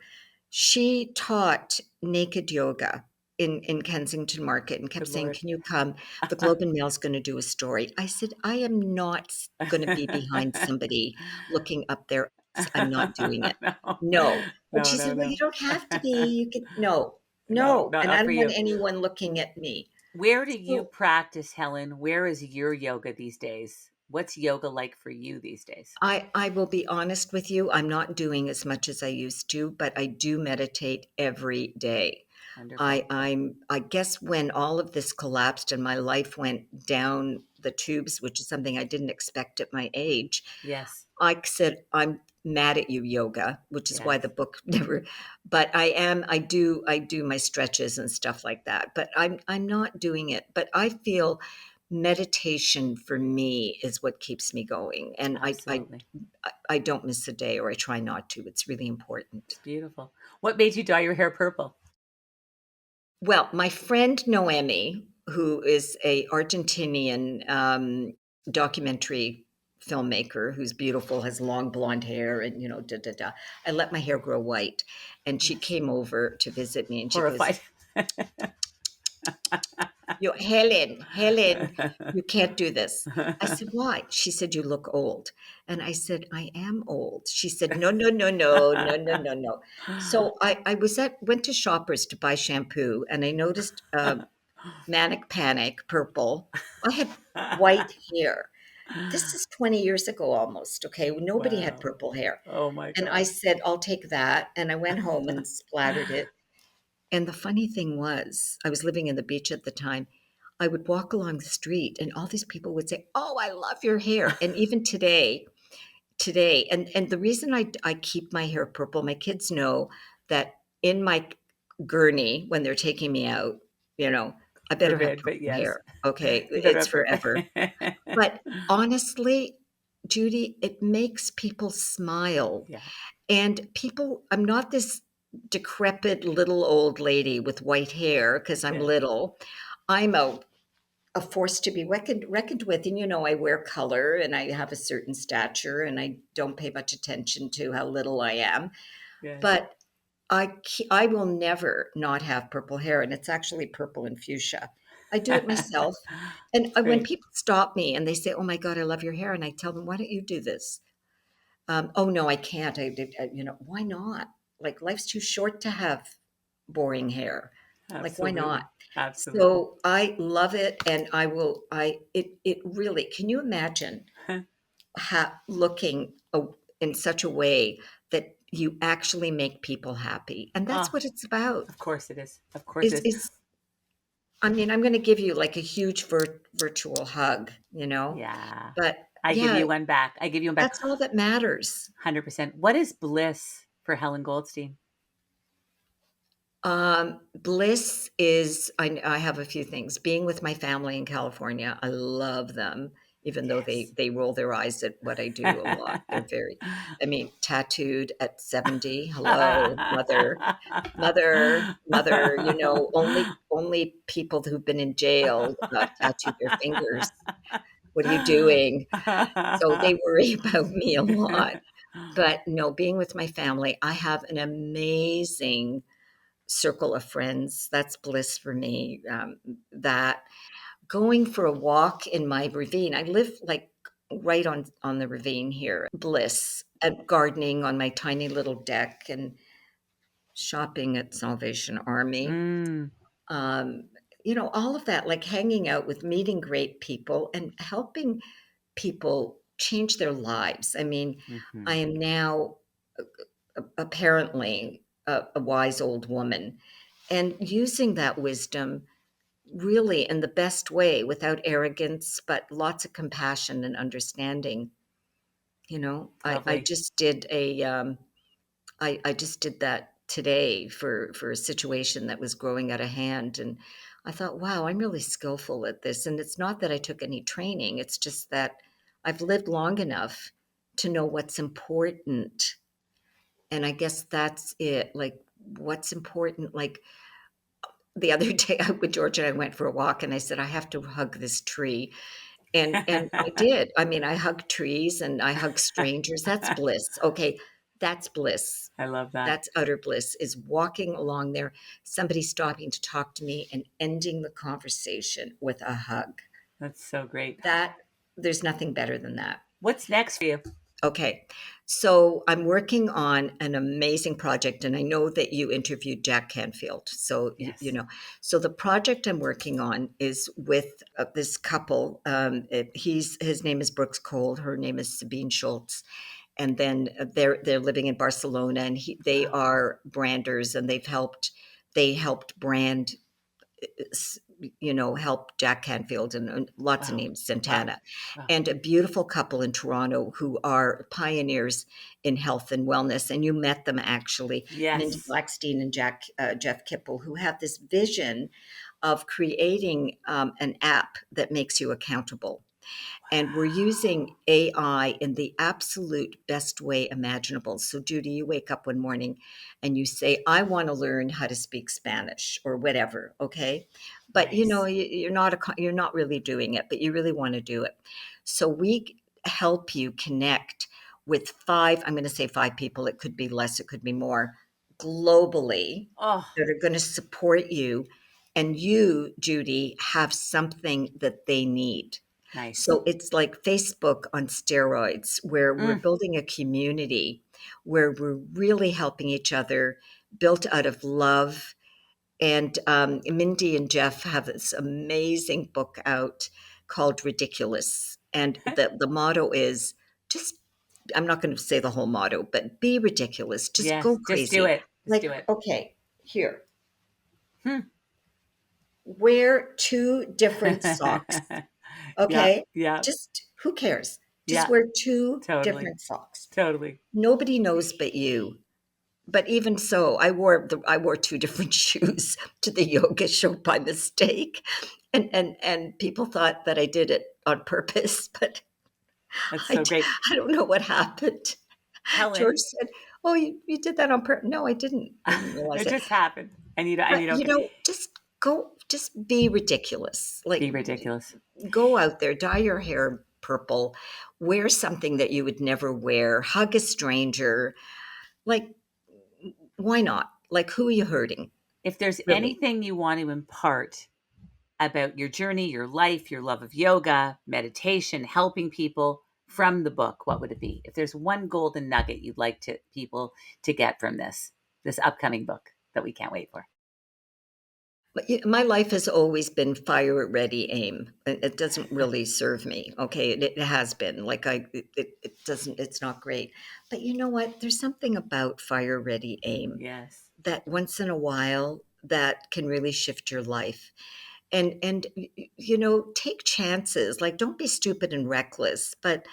She taught naked yoga in Kensington Market and kept Good saying, Lord. "Can you come? The Globe and Mail's gonna do a story." I said, "I am not gonna be behind somebody looking up their ass. I'm not doing it. No. No." And No, she no, said, "Well, you no. don't have to be. You can." No, No, no, not and I not for don't want you. anyone looking at me. Where do you So practice, Helen? Where is your yoga these days? What's yoga like for you these days? I will be honest with you, I'm not doing as much as I used to, but I do meditate every day. Wonderful. I guess when all of this collapsed and my life went down the tubes, which is something I didn't expect at my age, Yes. I said, "I'm mad at you, yoga," which is why the Yes. book never, but I do my stretches and stuff like that, but I'm not doing it. But I feel meditation for me is what keeps me going, and Absolutely. I don't miss a day, or I try not to. It's really important. It's beautiful. What made you dye your hair purple? Well, my friend Noemi, who is a Argentinian documentary filmmaker who's beautiful, has long blonde hair, and da da da. I let my hair grow white, and she Yes. came over to visit me, and she goes, Horrified. Helen, you can't do this. I said, why? She said, you look old. And I said, I am old. She said, no, no, no, no, no, no, no, no. So went to Shoppers to buy shampoo and I noticed Manic Panic purple. I had white hair. This is 20 years ago almost. Okay. Nobody had Wow. purple hair. Oh my And I gosh. said, I'll take that. And I went home and splattered it. And the funny thing was, I was living in the beach at the time. I would walk along the street and all these people would say, "Oh, I love your hair." And even today, and the reason I keep my hair purple, my kids know that in my gurney when they're taking me out, you know, I For better have good, but purple yes. hair. Okay, You better it's have purple. forever. But honestly, Judy, it makes people smile. Yeah, And people, I'm not this decrepit little old lady with white hair because I'm yes, little. I'm a force to be reckoned with. And, I wear color and I have a certain stature and I don't pay much attention to how little I am. yes. But I will never not have purple hair. And it's actually purple and fuchsia. I do it myself. And It's when great. people stop me and they say, "Oh my God, I love your hair," and I tell them, "Why don't you do this?" "Oh no, I can't. I did. Why not? Like life's too short to have boring hair. Like why not?" Absolutely. Absolutely. So I love it, and I will. It really. Can you imagine looking in such a way that you actually make people happy, and that's Oh, what it's about. of course it is. Of course Is it is. is I mean, I'm going to give you like a huge virtual hug, Yeah. but I give yeah, you one back. I give you one back. that's all that matters. 100%. What is bliss for Helen Goldstein? Bliss is I have a few things. Being with my family in California, I love them, even though they Yes. they roll their eyes at what I do a lot. They're I mean, tattooed at 70. Hello, mother. Only people who've been in jail tattoo their fingers. What are you doing? So they worry about me a lot. But no, being with my family, I have an amazing circle of friends. That's bliss for me. That going for a walk in my ravine. I live like right on the ravine here. Bliss. And gardening on my tiny little deck and shopping at Salvation Army. Mm. Um, all of that, like hanging out with meeting great people and helping people change their lives. I mean, I Mhm. am now apparently a wise old woman and using that wisdom really in the best way without arrogance, but lots of compassion and understanding. I Lovely. just did I just did that today for a situation that was growing out of hand. And I thought, wow, I'm really skillful at this. And it's not that I took any training, it's just that I've lived long enough to know what's important. And I guess that's it. Like, what's important? Like, the other day, with George and I went for a walk, and I said, "I have to hug this tree," and I did. I mean, I hug trees and I hug strangers. That's bliss. Okay, that's bliss. I love that. That's utter bliss. Is walking along there, somebody stopping to talk to me and ending the conversation with a hug. That's so great. That there's nothing better than that. What's next for you? Okay. So I'm working on an amazing project, and I know that you interviewed Jack Canfield. So, Yes. so the project I'm working on is with this couple. His name is Brooks Cole. Her name is Sabine Schultz. And then they're living in Barcelona, and they Wow. are branders, and they helped brand help Jack Canfield and lots of Wow. names, Wow. Santana, Wow. and a beautiful couple in Toronto who are pioneers in health and wellness. And you met them actually, Mindy Yes. Blackstein and Jeff Kipple, who have this vision of creating an app that makes you accountable. And we're Wow. using AI in the absolute best way imaginable. So, Judy, you wake up one morning and you say, I want to learn how to speak Spanish or whatever. Okay. But Nice. you're not really doing it, but you really want to do it. So we help you connect with I'm going to say five people. It could be less, it could be more globally Oh, that are going to support you and you, Judy, have something that they need. Nice. So it's like Facebook on steroids, where we're Mm, building a community where we're really helping each other, built out of love. And Mindy and Jeff have this amazing book out called Ridiculous. And the motto is just, I'm not going to say the whole motto, but be ridiculous, just yes, go just do crazy. it. Just do Like, it. okay, here, Hmm. wear two different socks. Yeah, Okay, yeah, just who cares? Just yeah, wear two totally, different socks. totally. Nobody knows but you. But even so, I wore two different shoes to the yoga show by mistake, and people thought that I did it on purpose, but That's I so d- great. I don't know what happened. George Helen, said, "Oh, you did that on purpose." No, I didn't. I didn't realize it it. just happened. And But you don't get just go, just be ridiculous. Like, be ridiculous. go out there, dye your hair purple, wear something that you would never wear, hug a stranger. Like, why not? Like, who are you hurting? If there's Really? anything you want to impart about your journey, your life, your love of yoga, meditation, helping people from the book, what would it be? If there's one golden nugget you'd like to people to get from this upcoming book that we can't wait for. But my life has always been fire at ready, aim. It doesn't really serve me. Okay, it has been like it doesn't. It's not great. But you know what? There's something about fire ready, aim Yes. that once in a while that can really shift your life. And take chances. Like, don't be stupid and reckless, but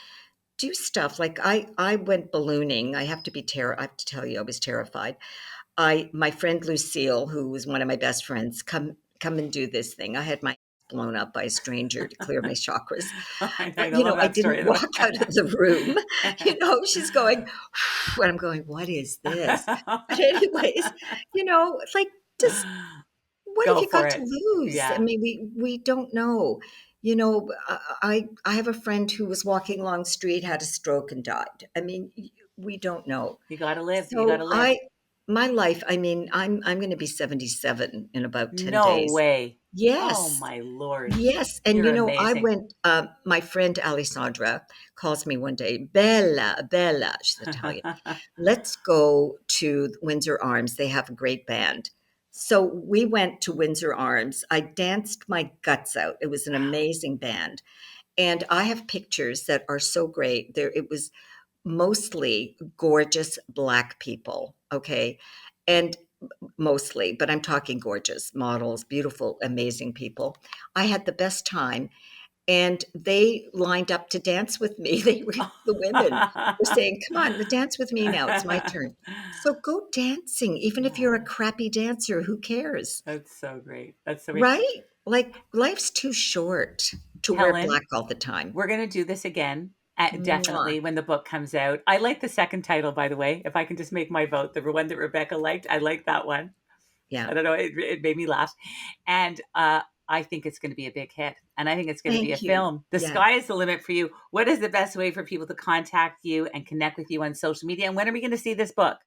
do stuff. Like, I went ballooning. I have to tell you, I was terrified. I My friend Lucille, who was one of my best friends, come and do this thing. I had my ass blown up by a stranger to clear my chakras. I But love I that didn't story though. walk out of the room. She's going, and I'm going, what is this? But anyways, it's like, just what have Go you for got to it. lose? I Yeah. mean, we don't know. I have a friend who was walking along the street, had a stroke, and died. I mean, we don't know. You got to live. You got So to live. my life. I mean, I'm going to be 77 in about 10 No days. way. Oh Yes, my lord. yes, and You're I amazing. went. My friend Alessandra calls me one day, Bella, Bella. She's Italian. Let's go to Windsor Arms. They have a great band. So we went to Windsor Arms. I danced my guts out. It was an amazing band. And I have pictures that are so great. It was mostly gorgeous Black people, okay? And mostly, but I'm talking gorgeous models, beautiful, amazing people. I had the best time, and they lined up to dance with me. The women were saying, "Come on, dance with me now. It's my turn." So go dancing, even if you're a crappy dancer. Who cares, That's so great. That's so great. right? Like, life's too short to wear Helen, black all the time. we're going to do this again. Mwah. Definitely when the book comes out. I like the second title, by the way. If I can just make my vote, the one that Rebecca liked, I like that one. Yeah. I don't know. It made me laugh. And I think it's going to be a big hit. And I think it's going to be a Thank you. film. The Yeah. sky is the limit for you. What is the best way for people to contact you and connect with you on social media? And when are we going to see this book?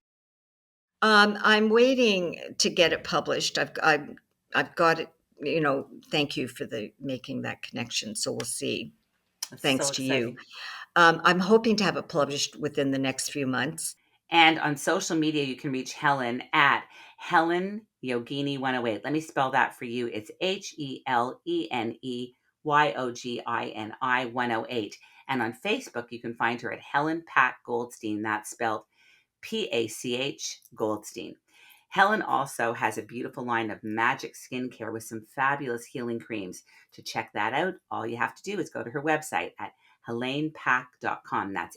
I'm waiting to get it published. I've got it. Thank you for the making that connection. So we'll see. It's so Thanks to you. exciting. I'm hoping to have it published within the next few months. And on social media, you can reach Helen at Helen Yogini 108. Let me spell that for you. It's HelenEYogini 108. And on Facebook, you can find her at Helen Pack Goldstein. That's spelled PACH Goldstein. Helen also has a beautiful line of magic skincare with some fabulous healing creams. To check that out, all you have to do is go to her website at helenepack.com. That's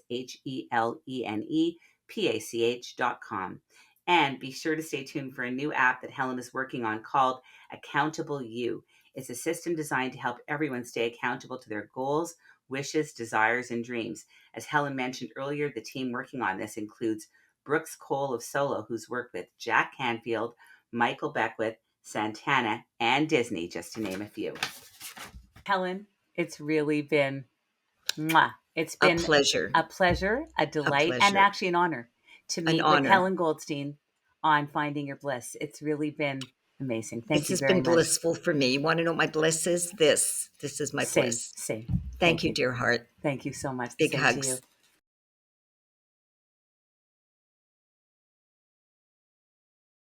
HelenEPACH.com. And be sure to stay tuned for a new app that Helen is working on called Accountable You. It's a system designed to help everyone stay accountable to their goals, wishes, desires, and dreams. As Helen mentioned earlier, the team working on this includes Brooks Cole of Solo, who's worked with Jack Canfield, Michael Beckwith, Santana, and Disney, just to name a few. Helen, it's really been mwah. It's A been pleasure. a pleasure, a A delight, and pleasure. actually an honor to An meet with honor. Helen Goldstein on Finding Your Bliss. It's really been. Amazing. Thank This you has very been much. blissful for me. You want to know what my bliss is? This is my Same, bliss. same. Thank Thank you, you. dear heart. Thank you so much. The Big same to you. hugs.